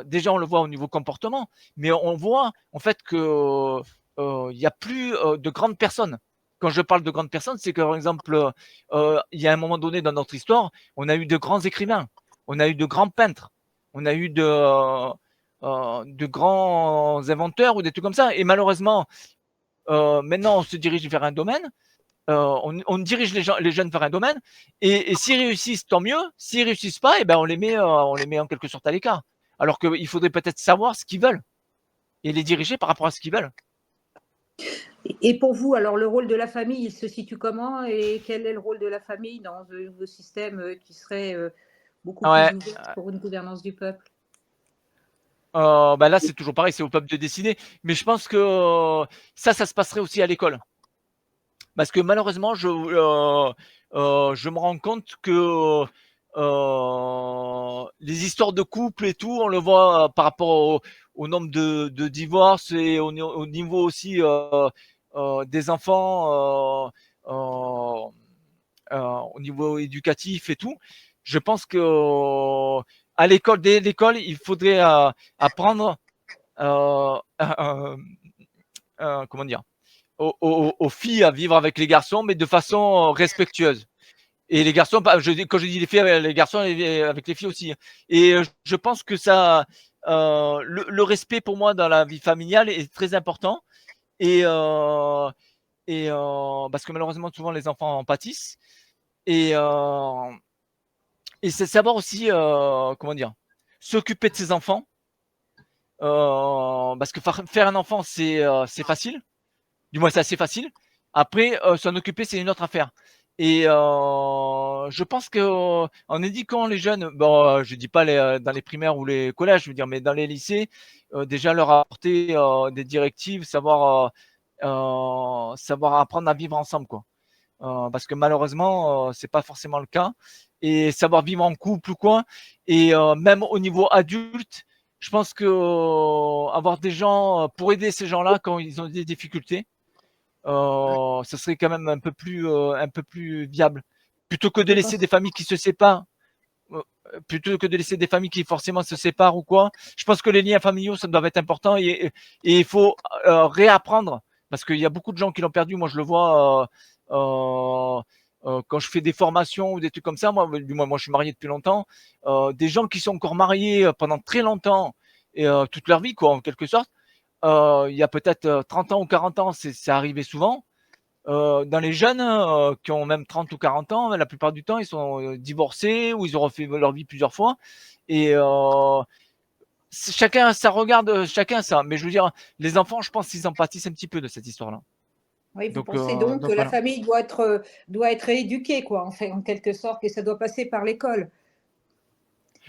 déjà on le voit au niveau comportement, mais on voit en fait que il y a plus de grandes personnes. Quand je parle de grandes personnes, c'est que par exemple, il y a un moment donné dans notre histoire, on a eu de grands écrivains, on a eu de grands peintres, on a eu de grands inventeurs ou des trucs comme ça. Et malheureusement, maintenant on se dirige vers un domaine, on dirige les jeunes vers un domaine, et s'ils réussissent, tant mieux. S'ils réussissent pas, et ben on les met en quelque sorte à l'écart. Alors qu'il faudrait peut-être savoir ce qu'ils veulent et les diriger par rapport à ce qu'ils veulent. Et pour vous, alors le rôle de la famille, il se situe comment et quel est le rôle de la famille dans ce nouveau système, qui serait, beaucoup plus Ouais, ouvert pour une gouvernance du peuple? bah là c'est toujours pareil, c'est au peuple de décider. Mais je pense que ça se passerait aussi à l'école. Parce que malheureusement, je me rends compte que les histoires de couple et tout, on le voit par rapport au nombre de divorces et au niveau aussi des enfants, au niveau éducatif et tout. Je pense que à l'école, dès l'école, il faudrait apprendre, comment dire, aux filles à vivre avec les garçons, mais de façon respectueuse. Et les garçons, quand je dis les filles, les garçons avec les filles aussi. Et je pense que ça, le respect pour moi dans la vie familiale est très important. Et, parce que malheureusement, souvent les enfants en pâtissent. Et, c'est savoir aussi, comment dire, s'occuper de ses enfants. Parce que faire un enfant, c'est facile. Du moins, c'est assez facile. Après, s'en occuper, c'est une autre affaire. Et je pense que en éduquant les jeunes, bon, je dis pas dans les primaires ou les collèges, je veux dire, mais dans les lycées, déjà leur apporter des directives, savoir apprendre à vivre ensemble, quoi. Parce que malheureusement, c'est pas forcément le cas. Et savoir vivre en couple ou quoi. Et même au niveau adulte, je pense que avoir des gens pour aider ces gens-là quand ils ont des difficultés, ça serait quand même un peu plus viable. Plutôt que de Vous laisser des pensez familles qui se séparent, plutôt que de laisser des familles qui forcément se séparent ou quoi. Je pense que les liens familiaux, ça doit être important, et il faut réapprendre, parce qu'il y a beaucoup de gens qui l'ont perdu. Moi, je le vois quand je fais des formations ou des trucs comme ça. Moi, du moins, moi, je suis marié depuis longtemps. Des gens qui sont encore mariés pendant très longtemps et toute leur vie, quoi, en quelque sorte. Il y a peut-être 30 ans ou 40 ans, c'est arrivé souvent. Dans les jeunes qui ont même 30 ou 40 ans, la plupart du temps, ils sont divorcés ou ils ont refait leur vie plusieurs fois. Et chacun, ça regarde, chacun ça. Mais je veux dire, les enfants, je pense qu'ils en pâtissent un petit peu de cette histoire-là. Oui, vous pensez donc que Donc la voilà. famille doit être éduquée, quoi, en fait, en quelque sorte, et ça doit passer par l'école?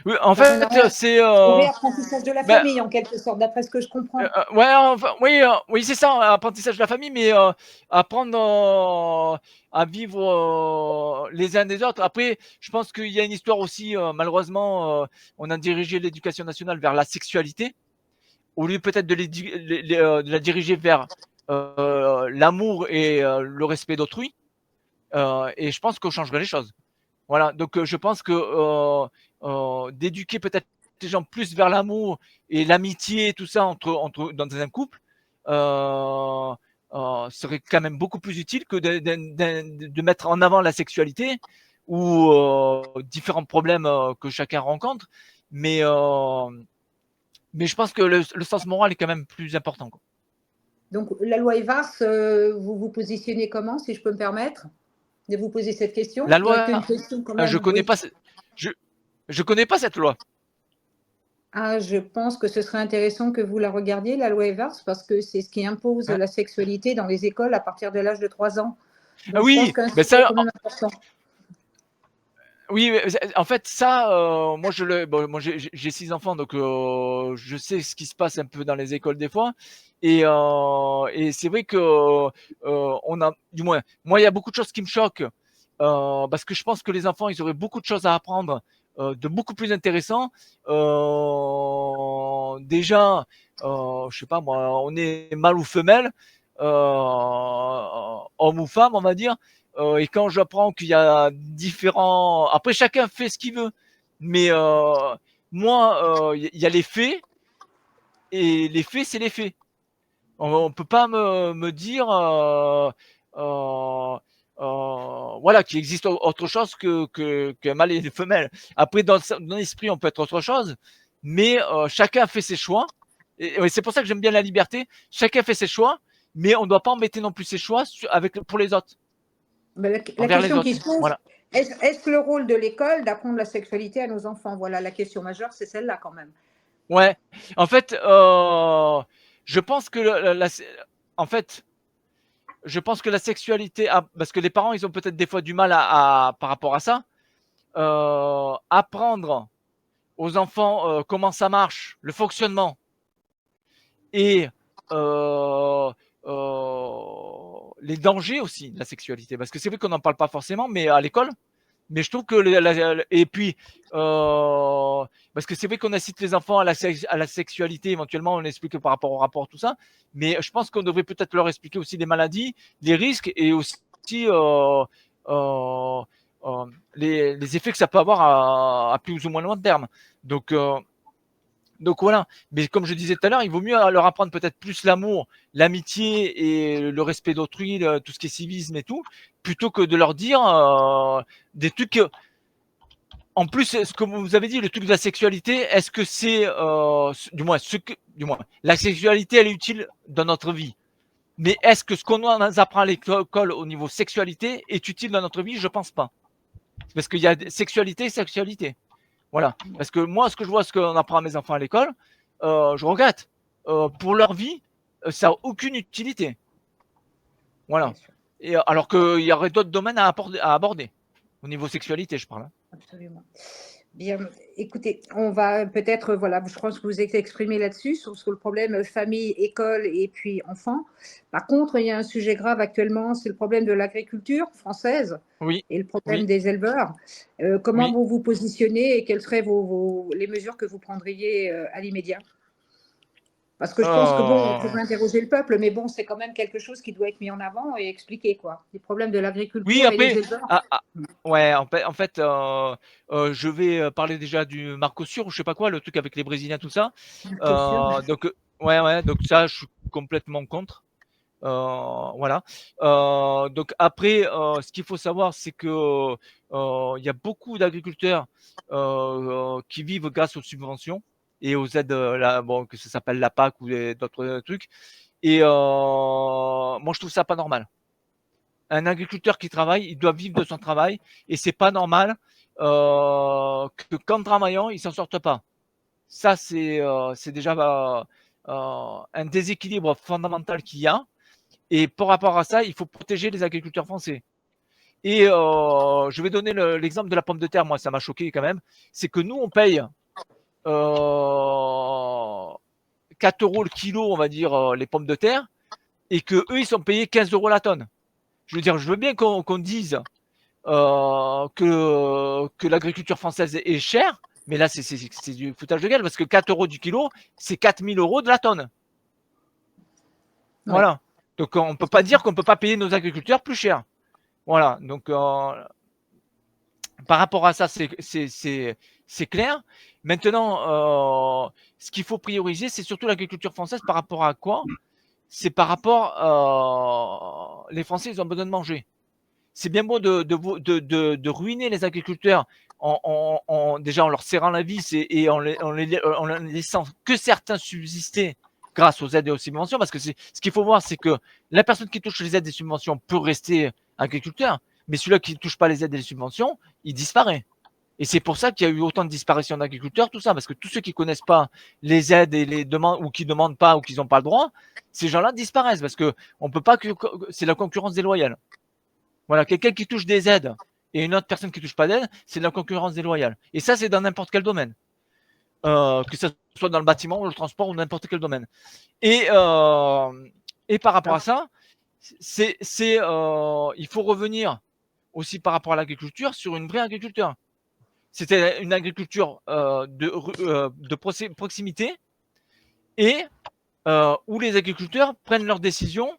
Oui, en Par une fait, c'est réapprentissage de la ben, famille, en quelque sorte, d'après ce que je comprends. ouais, enfin, oui, oui, c'est ça, apprentissage de la famille, mais apprendre à vivre les uns des autres. Après, je pense qu'il y a une histoire aussi, malheureusement, on a dirigé l'éducation nationale vers la sexualité, au lieu peut-être de la diriger vers l'amour et le respect d'autrui. Et je pense qu'on changerait les choses. Voilà, donc je pense que d'éduquer peut-être les gens plus vers l'amour et l'amitié, tout ça dans un couple, serait quand même beaucoup plus utile que de mettre en avant la sexualité ou différents problèmes que chacun rencontre. Mais je pense que le sens moral est quand même plus important, quoi. Donc, la loi Evars, vous vous positionnez comment, si je peux me permettre de vous poser cette question? La Il n'y a loi, qu'une question quand je même, connais oui. pas, je connais pas cette loi. Ah, je pense que ce serait intéressant que vous la regardiez, la loi Evars, parce que c'est ce qui impose Hein. la sexualité dans les écoles à partir de l'âge de 3 ans. Ah Donc, je pense oui, qu'un mais sujet ça, quand même important. oui, en fait, ça, moi, moi, j'ai 6 enfants, donc je sais ce qui se passe un peu dans les écoles des fois. Et c'est vrai que on a, du moins, moi, il y a beaucoup de choses qui me choquent parce que je pense que les enfants, ils auraient beaucoup de choses à apprendre, de beaucoup plus intéressant. Déjà, je sais pas moi, on est mâle ou femelle, homme ou femme, on va dire. Et quand j'apprends qu'il y a différents... Après, chacun fait ce qu'il veut. Mais moi, il y a les faits, et les faits, c'est les faits. On ne peut pas me dire voilà, qu'il existe autre chose qu'un mâle et une femelle. Après, dans l'esprit, on peut être autre chose, mais chacun fait ses choix. Et c'est pour ça que j'aime bien la liberté. Chacun fait ses choix, mais on ne doit pas embêter non plus ses choix pour les autres, Ben, la envers les question qui autres. se pose, Voilà. est-ce le rôle de l'école d'apprendre la sexualité à nos enfants? Voilà, la question majeure, c'est celle-là quand même. Ouais. En fait, je pense que en fait, je pense que la sexualité, parce que les parents, ils ont peut-être des fois du mal par rapport à ça, apprendre aux enfants comment ça marche, le fonctionnement, et euh, les dangers aussi de la sexualité. Parce que c'est vrai qu'on n'en parle pas forcément, mais à l'école. Mais je trouve que et puis parce que c'est vrai qu'on incite les enfants à la sexualité, éventuellement on explique par rapport au rapport, tout ça, mais je pense qu'on devrait peut-être leur expliquer aussi les maladies, les risques, et aussi euh, les effets que ça peut avoir à plus ou moins long terme. Donc voilà. Mais comme je disais tout à l'heure, il vaut mieux leur apprendre peut-être plus l'amour, l'amitié et le respect d'autrui, tout ce qui est civisme et tout, plutôt que de leur dire des trucs. En plus, ce que vous avez dit, le truc de la sexualité, est-ce que c'est, du moins, la sexualité, elle est utile dans notre vie. Mais est-ce que ce qu'on nous apprend à l'école au niveau sexualité est utile dans notre vie? Je pense pas. Parce qu'il y a sexualité et sexualité. Voilà. Parce que moi, ce que je vois, ce qu'on apprend à mes enfants à l'école, je regrette. Pour leur vie, ça n'a aucune utilité. Voilà. Et alors qu'il y aurait d'autres domaines à aborder. Au niveau sexualité, je parle. Absolument. Bien, écoutez, on va peut-être, voilà, je pense que vous êtes exprimé là-dessus, sur le problème famille, école et puis enfants. Par contre, il y a un sujet grave actuellement, c'est le problème de l'agriculture française Oui. et le problème Oui. des éleveurs. Comment Oui. vous vous positionnez et quelles seraient les mesures que vous prendriez à l'immédiat? Parce que je pense que, bon, on pourrait interroger le peuple, mais bon, c'est quand même quelque chose qui doit être mis en avant et expliqué, quoi. Les problèmes de Oui, l'agriculture et les après, éleveurs. ouais, en fait, je vais parler déjà du Mercosur, ou je sais pas quoi, le truc avec les Brésiliens, tout ça. Donc, ouais, donc ça, je suis complètement contre. Voilà. Donc après, ce qu'il faut savoir, c'est que il y a beaucoup d'agriculteurs qui vivent grâce aux subventions et aux aides, bon, que ça s'appelle la PAC ou d'autres trucs. Et moi, je trouve ça pas normal. Un agriculteur qui travaille, il doit vivre de son travail, et c'est pas normal que qu'en travaillant, il s'en sorte pas. Ça, c'est déjà un déséquilibre fondamental qu'il y a. Et par rapport à ça, il faut protéger les agriculteurs français. Et je vais donner l'exemple de la pomme de terre. Moi, ça m'a choqué quand même. C'est que nous, on paye 4 euros le kilo, on va dire, les pommes de terre, et que eux, ils sont payés 15 euros la tonne. Je veux dire, je veux bien qu'on dise que l'agriculture française est chère, mais là, c'est du foutage de gueule, parce que 4 euros du kilo, c'est 4 000 euros de la tonne. Ouais. Voilà. Donc, on ne peut pas dire qu'on ne peut pas payer nos agriculteurs plus cher. Voilà. Donc, par rapport à ça, c'est clair. Maintenant, ce qu'il faut prioriser, c'est surtout l'agriculture française par rapport à quoi? C'est par rapport, les Français, ils ont besoin de manger. C'est bien beau de ruiner les agriculteurs déjà en leur serrant la vis et en laissant que certains subsister grâce aux aides et aux subventions, parce que ce qu'il faut voir, c'est que la personne qui touche les aides et subventions peut rester agriculteur, mais celui-là qui ne touche pas les aides et les subventions, il disparaît. Et c'est pour ça qu'il y a eu autant de disparitions d'agriculteurs, tout ça, parce que tous ceux qui connaissent pas les aides et les demandes, ou qui demandent pas, ou qui n'ont pas le droit, ces gens-là disparaissent, parce que on peut pas c'est la concurrence déloyale. Voilà, quelqu'un qui touche des aides et une autre personne qui touche pas d'aide, c'est de la concurrence déloyale. Et ça, c'est dans n'importe quel domaine, que ce soit dans le bâtiment, le transport ou n'importe quel domaine. Et par rapport à ça, il faut revenir aussi par rapport à l'agriculture sur une vraie agriculture. C'était une agriculture de proximité et où les agriculteurs prennent leurs décisions.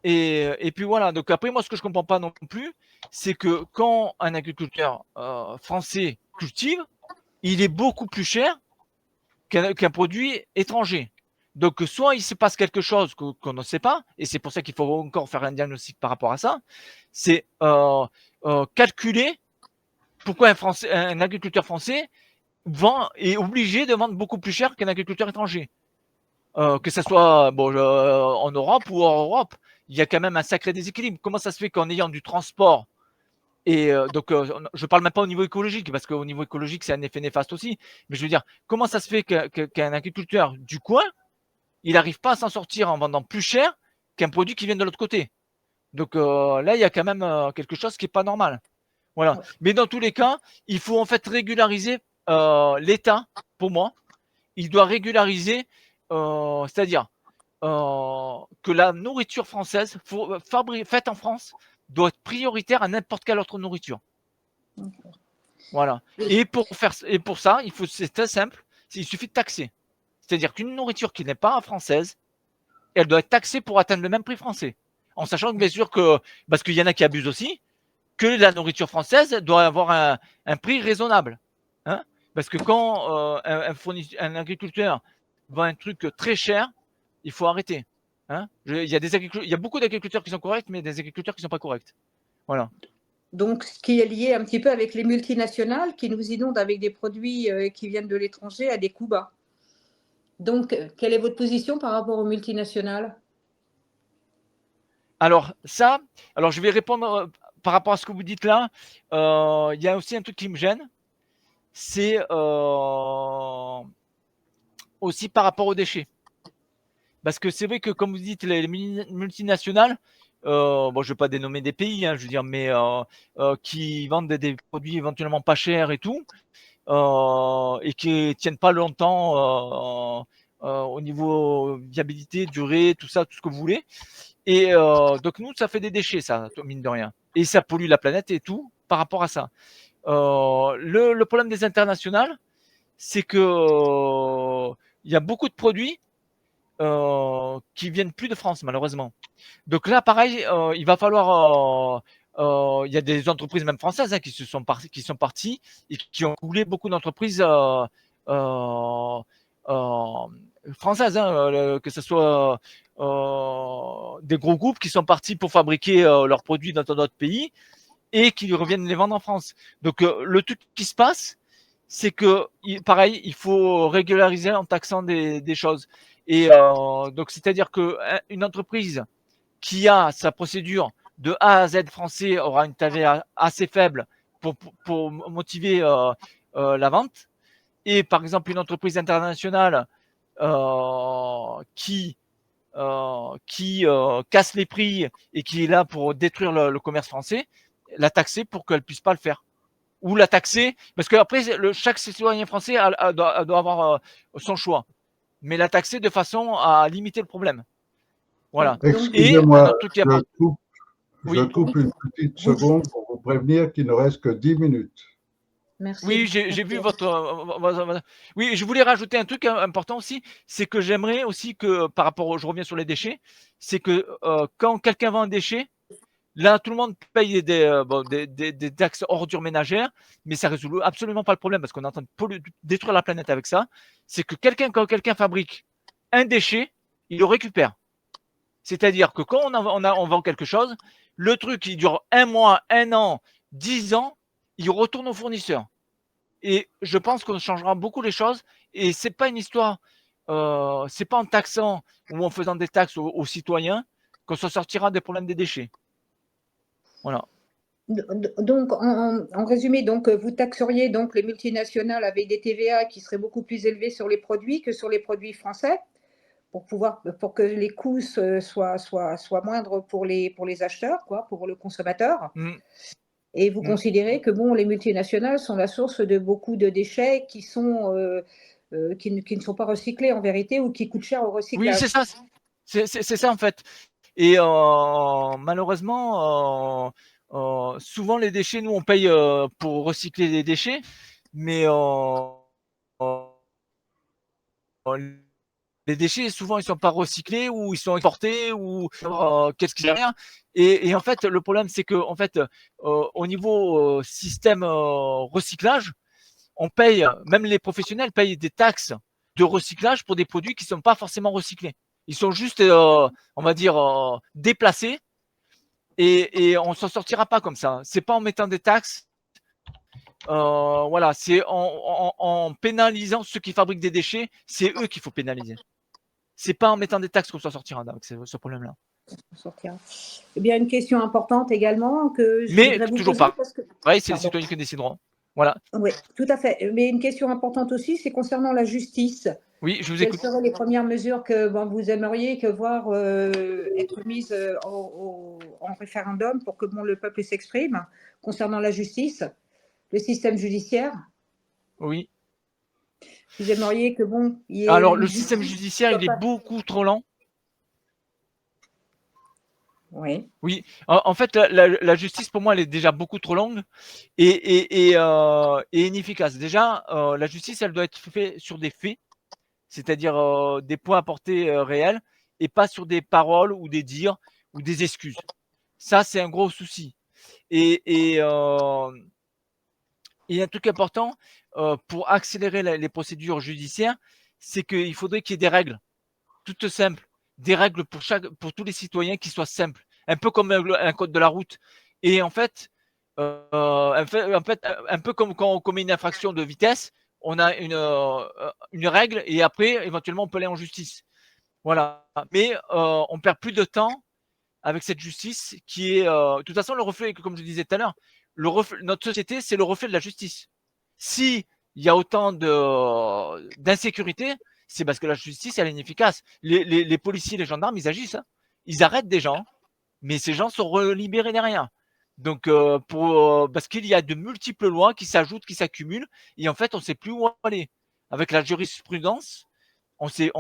Et puis voilà. Donc après, moi, ce que je comprends pas non plus, c'est que quand un agriculteur français cultive, il est beaucoup plus cher qu'un produit étranger. Donc soit il se passe quelque chose qu'on ne sait pas, et c'est pour ça qu'il faut encore faire un diagnostic par rapport à ça, c'est calculer pourquoi un agriculteur français est obligé de vendre beaucoup plus cher qu'un agriculteur étranger. Que ce soit en Europe ou hors Europe, il y a quand même un sacré déséquilibre. Comment ça se fait qu'en ayant du transport, et donc je ne parle même pas au niveau écologique, parce qu'au niveau écologique, c'est un effet néfaste aussi, mais je veux dire, comment ça se fait qu'un agriculteur du coin, il n'arrive pas à s'en sortir en vendant plus cher qu'un produit qui vient de l'autre côté? Donc là, il y a quand même quelque chose qui n'est pas normal. Voilà. Mais dans tous les cas, il faut en fait régulariser l'État, pour moi. Il doit régulariser, c'est-à-dire que la nourriture française faite en France doit être prioritaire à n'importe quelle autre nourriture. Voilà. Et pour ça, c'est très simple, il suffit de taxer. C'est-à-dire qu'une nourriture qui n'est pas française, elle doit être taxée pour atteindre le même prix français. En sachant que bien sûr que, parce qu'il y en a qui abusent aussi, que la nourriture française doit avoir un prix raisonnable. Hein, parce que quand un agriculteur vend un truc très cher, il faut arrêter. Hein, il y a beaucoup d'agriculteurs qui sont corrects, mais des agriculteurs qui ne sont pas corrects. Voilà. Donc, ce qui est lié un petit peu avec les multinationales qui nous inondent avec des produits qui viennent de l'étranger à des coûts bas. Donc, quelle est votre position par rapport aux multinationales? Alors, je vais répondre par rapport à ce que vous dites là. Il y a aussi un truc qui me gêne, c'est aussi par rapport aux déchets. Parce que c'est vrai que, comme vous dites, les multinationales, je ne vais pas dénommer des pays, hein, je veux dire, mais qui vendent des produits éventuellement pas chers et tout, et qui ne tiennent pas longtemps au niveau viabilité, durée, tout ça, tout ce que vous voulez. Et donc nous, ça fait des déchets, ça, mine de rien. Et ça pollue la planète et tout par rapport à ça. Le problème des internationales, c'est que il y a beaucoup de produits qui viennent plus de France, malheureusement. Donc là, pareil, il va falloir. Il y a des entreprises même françaises qui sont parties et qui ont coulé beaucoup d'entreprises françaises, que ce soit des gros groupes qui sont partis pour fabriquer leurs produits dans d'autres pays et qui reviennent les vendre en France. Donc le truc qui se passe, c'est que pareil, il faut régulariser en taxant des choses. Et donc c'est-à-dire que une entreprise qui a sa procédure de A à Z français aura une TVA assez faible pour motiver la vente. Et par exemple, une entreprise internationale qui casse les prix et qui est là pour détruire le commerce français, la taxer pour qu'elle ne puisse pas le faire. Ou la taxer, parce qu'après, chaque citoyen français doit avoir son choix. Mais la taxer de façon à limiter le problème. Voilà. Excusez-moi, je coupe une petite seconde pour vous prévenir qu'il ne reste que 10 minutes. Merci. Oui, j'ai vu votre. Oui, je voulais rajouter un truc important aussi, c'est que j'aimerais aussi que, par rapport je reviens sur les déchets, c'est que quand quelqu'un vend un déchet, là, tout le monde paye des taxes ordures ménagères, mais ça résout absolument pas le problème parce qu'on est en train de détruire la planète avec ça. C'est que quand quelqu'un fabrique un déchet, il le récupère. C'est-à-dire que quand on vend quelque chose, le truc, il dure 1 mois, 1 an, 10 ans, il retourne au fournisseur. Et je pense qu'on changera beaucoup les choses. Et c'est pas une histoire, c'est pas en taxant ou en faisant des taxes aux citoyens qu'on s'en sortira des problèmes des déchets. Voilà. Donc, en résumé, donc, vous taxeriez donc les multinationales avec des TVA qui seraient beaucoup plus élevés sur les produits que sur les produits français pour que les coûts soient moindres pour les acheteurs, quoi, pour le consommateur. Mmh. Et vous Mmh. considérez que bon, les multinationales sont la source de beaucoup de déchets qui ne sont pas recyclés en vérité ou qui coûtent cher au Oui, recyclage. c'est ça. C'est ça en fait. Et malheureusement, souvent les déchets, nous on paye pour recycler les déchets, mais les déchets souvent ils sont pas recyclés ou ils sont exportés ou qu'est-ce qu'il y a rien. Et en fait le problème c'est que en fait au niveau système recyclage, on paye, même les professionnels payent des taxes de recyclage pour des produits qui ne sont pas forcément recyclés. Ils sont juste, on va dire, déplacés et on ne s'en sortira pas comme ça. C'est pas en mettant des taxes, voilà, c'est en pénalisant ceux qui fabriquent des déchets, c'est eux qu'il faut pénaliser. C'est pas en mettant des taxes qu'on s'en sortira avec ce problème-là. Eh bien, une question importante également que je Mais voudrais vous toujours poser pas. parce que. Ouais, c'est les Pardon. citoyens qui décideront. Voilà. Oui, tout à fait. Mais une question importante aussi, c'est concernant la justice. Oui, je vous Quelles écoute. seraient les premières mesures que vous aimeriez voir être mises en référendum pour que le peuple s'exprime concernant la justice, le système judiciaire? Oui. Vous aimeriez que il y ait Alors, une le système justice qui judiciaire, soit il est pas. beaucoup trop lent. Oui. Oui, en fait, la justice, pour moi, elle est déjà beaucoup trop longue et inefficace. Déjà, la justice, elle doit être faite sur des faits, c'est-à-dire des points à portée réelle, et pas sur des paroles ou des dires ou des excuses. Ça, c'est un gros souci. Et un truc important pour accélérer les procédures judiciaires, c'est qu'il faudrait qu'il y ait des règles toutes simples, des règles pour tous les citoyens qui soient simples, un peu comme un code de la route. Et en fait, un peu comme quand on commet une infraction de vitesse, on a une règle et après, éventuellement, on peut aller en justice. Voilà. Mais on perd plus de temps avec cette justice qui est, de toute façon, le reflet, comme je disais tout à l'heure, notre société, c'est le reflet de la justice. Si il y a autant d'insécurité, c'est parce que la justice, elle est inefficace. Les policiers, les gendarmes, ils agissent. Hein. Ils arrêtent des gens, mais ces gens sont libérés derrière. Donc, parce qu'il y a de multiples lois qui s'ajoutent, qui s'accumulent, et en fait, on ne sait plus où aller. Avec la jurisprudence, avec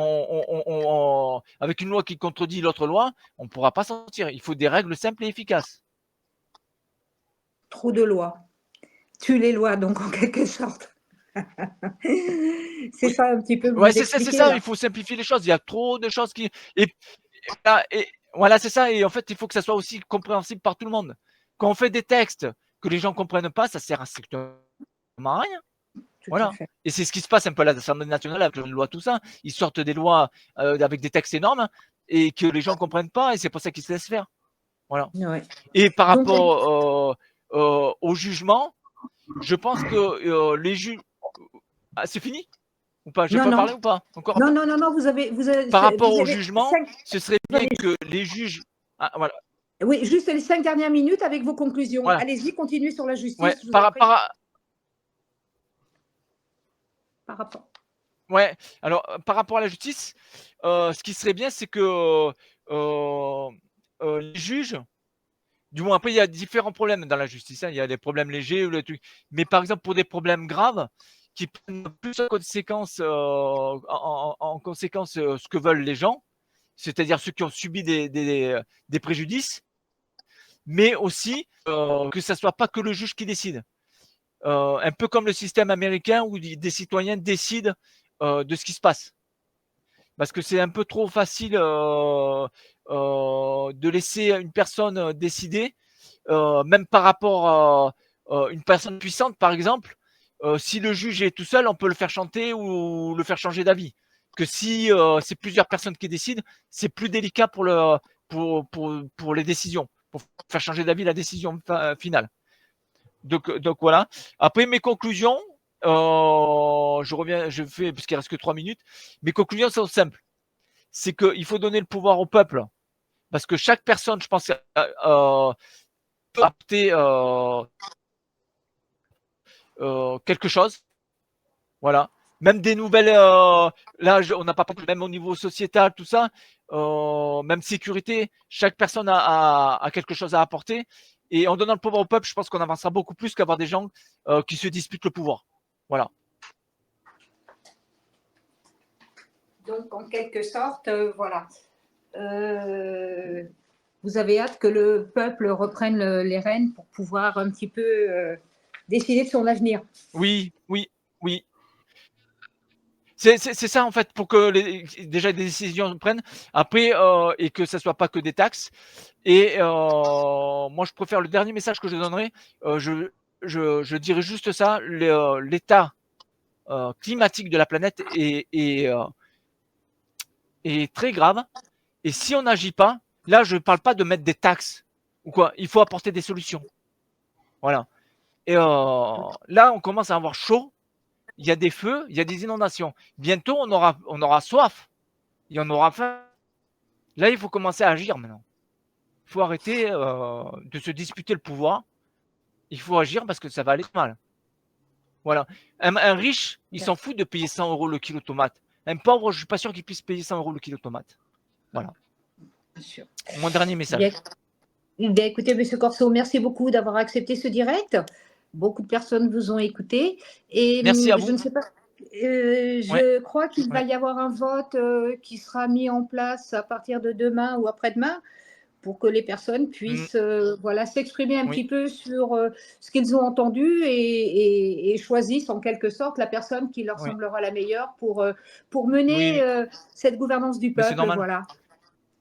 une loi qui contredit l'autre loi, on ne pourra pas sortir. Il faut des règles simples et efficaces. Trop de lois. Tue les lois, donc, en quelque sorte. C'est Oui. ça un petit peu que Ouais, vous c'est ça, expliquez là. il faut simplifier les choses. Il y a trop de choses qui. Et voilà, c'est ça. Et en fait, il faut que ça soit aussi compréhensible par tout le monde. Quand on fait des textes que les gens ne comprennent pas, ça sert strictement à rien. Tout à Voilà. fait. Et c'est ce qui se passe un peu à l'Assemblée nationale avec les lois, tout ça. Ils sortent des lois avec des textes énormes et que les gens ne comprennent pas et c'est pour ça qu'ils se laissent faire. Voilà. Ouais. Et par Donc, rapport au jugement, je pense que les juges. Ah, c'est fini ou pas? Je non, peux non. parler ou pas? Encore un Non, peu? non, non, non, Par rapport vous au avez jugement, ce serait bien que les juges. Ah, voilà. oui, juste les 5 dernières minutes avec vos conclusions. Voilà. Allez-y, continuez sur la Ouais. justice, je vous en prie. Par rapport. Ouais. Alors, par rapport à la justice, ce qui serait bien, c'est que les juges. Du moins, après, il y a différents problèmes dans la justice. Hein. Il y a des problèmes légers ou des trucs. Mais par exemple, pour des problèmes graves, qui prennent plus en conséquence, en conséquence ce que veulent les gens, c'est-à-dire ceux qui ont subi des préjudices, mais aussi que ça ne soit pas que le juge qui décide. un peu comme le système américain où des citoyens décident de ce qui se passe. Parce que c'est un peu trop facile de laisser une personne décider, même par rapport à une personne puissante, par exemple. Si le juge est tout seul, on peut le faire chanter ou le faire changer d'avis. Que si c'est plusieurs personnes qui décident, c'est plus délicat pour les décisions, pour faire changer d'avis la décision finale. Donc voilà. Après mes conclusions, je fais, parce qu'il reste que 3 minutes, mes conclusions sont simples. C'est qu'il faut donner le pouvoir au peuple, parce que chaque personne, je pense, peut apporter quelque chose. Voilà. Même des nouvelles, là, on n'a pas parlé, même au niveau sociétal, tout ça, même sécurité, chaque personne a quelque chose à apporter. Et en donnant le pouvoir au peuple, je pense qu'on avancera beaucoup plus qu'avoir des gens qui se disputent le pouvoir. Voilà. Donc, en quelque sorte, voilà. Vous avez hâte que le peuple reprenne les rênes pour pouvoir un petit peu décider de son avenir. Oui, oui, oui. C'est ça en fait, pour que déjà des décisions prennent après et que ça soit pas que des taxes. Et moi je préfère le dernier message que je donnerai, je dirais juste ça, l'état climatique de la planète est très grave. Et si on n'agit pas, là je ne parle pas de mettre des taxes ou quoi, il faut apporter des solutions. Voilà. Et là on commence à avoir chaud. Il y a des feux, il y a des inondations. Bientôt, on aura soif. Il y en aura faim. Là, il faut commencer à agir maintenant. Il faut arrêter de se disputer le pouvoir. Il faut agir parce que ça va aller mal. Voilà. Un riche, il s'en fout de payer 100 € le kilo de tomate. Un pauvre, je ne suis pas sûr qu'il puisse payer 100 € le kilo de tomate. Voilà. Bien sûr. Mon dernier message. Bien, écoutez, M. Corso, merci beaucoup d'avoir accepté ce direct. Beaucoup de personnes vous ont écouté. Et merci à vous. Je ne sais pas, je crois qu'il va y avoir un vote qui sera mis en place à partir de demain ou après-demain pour que les personnes puissent voilà, s'exprimer un petit peu sur ce qu'ils ont entendu et choisissent en quelque sorte la personne qui leur semblera la meilleure pour mener cette gouvernance du peuple. Voilà.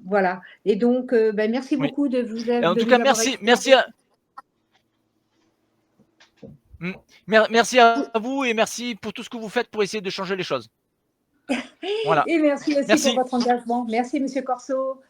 Voilà. Et donc, merci beaucoup de vous avoir. En tout cas, merci à vous et merci pour tout ce que vous faites pour essayer de changer les choses. Voilà. Et merci aussi pour votre engagement. Merci, M. Corso.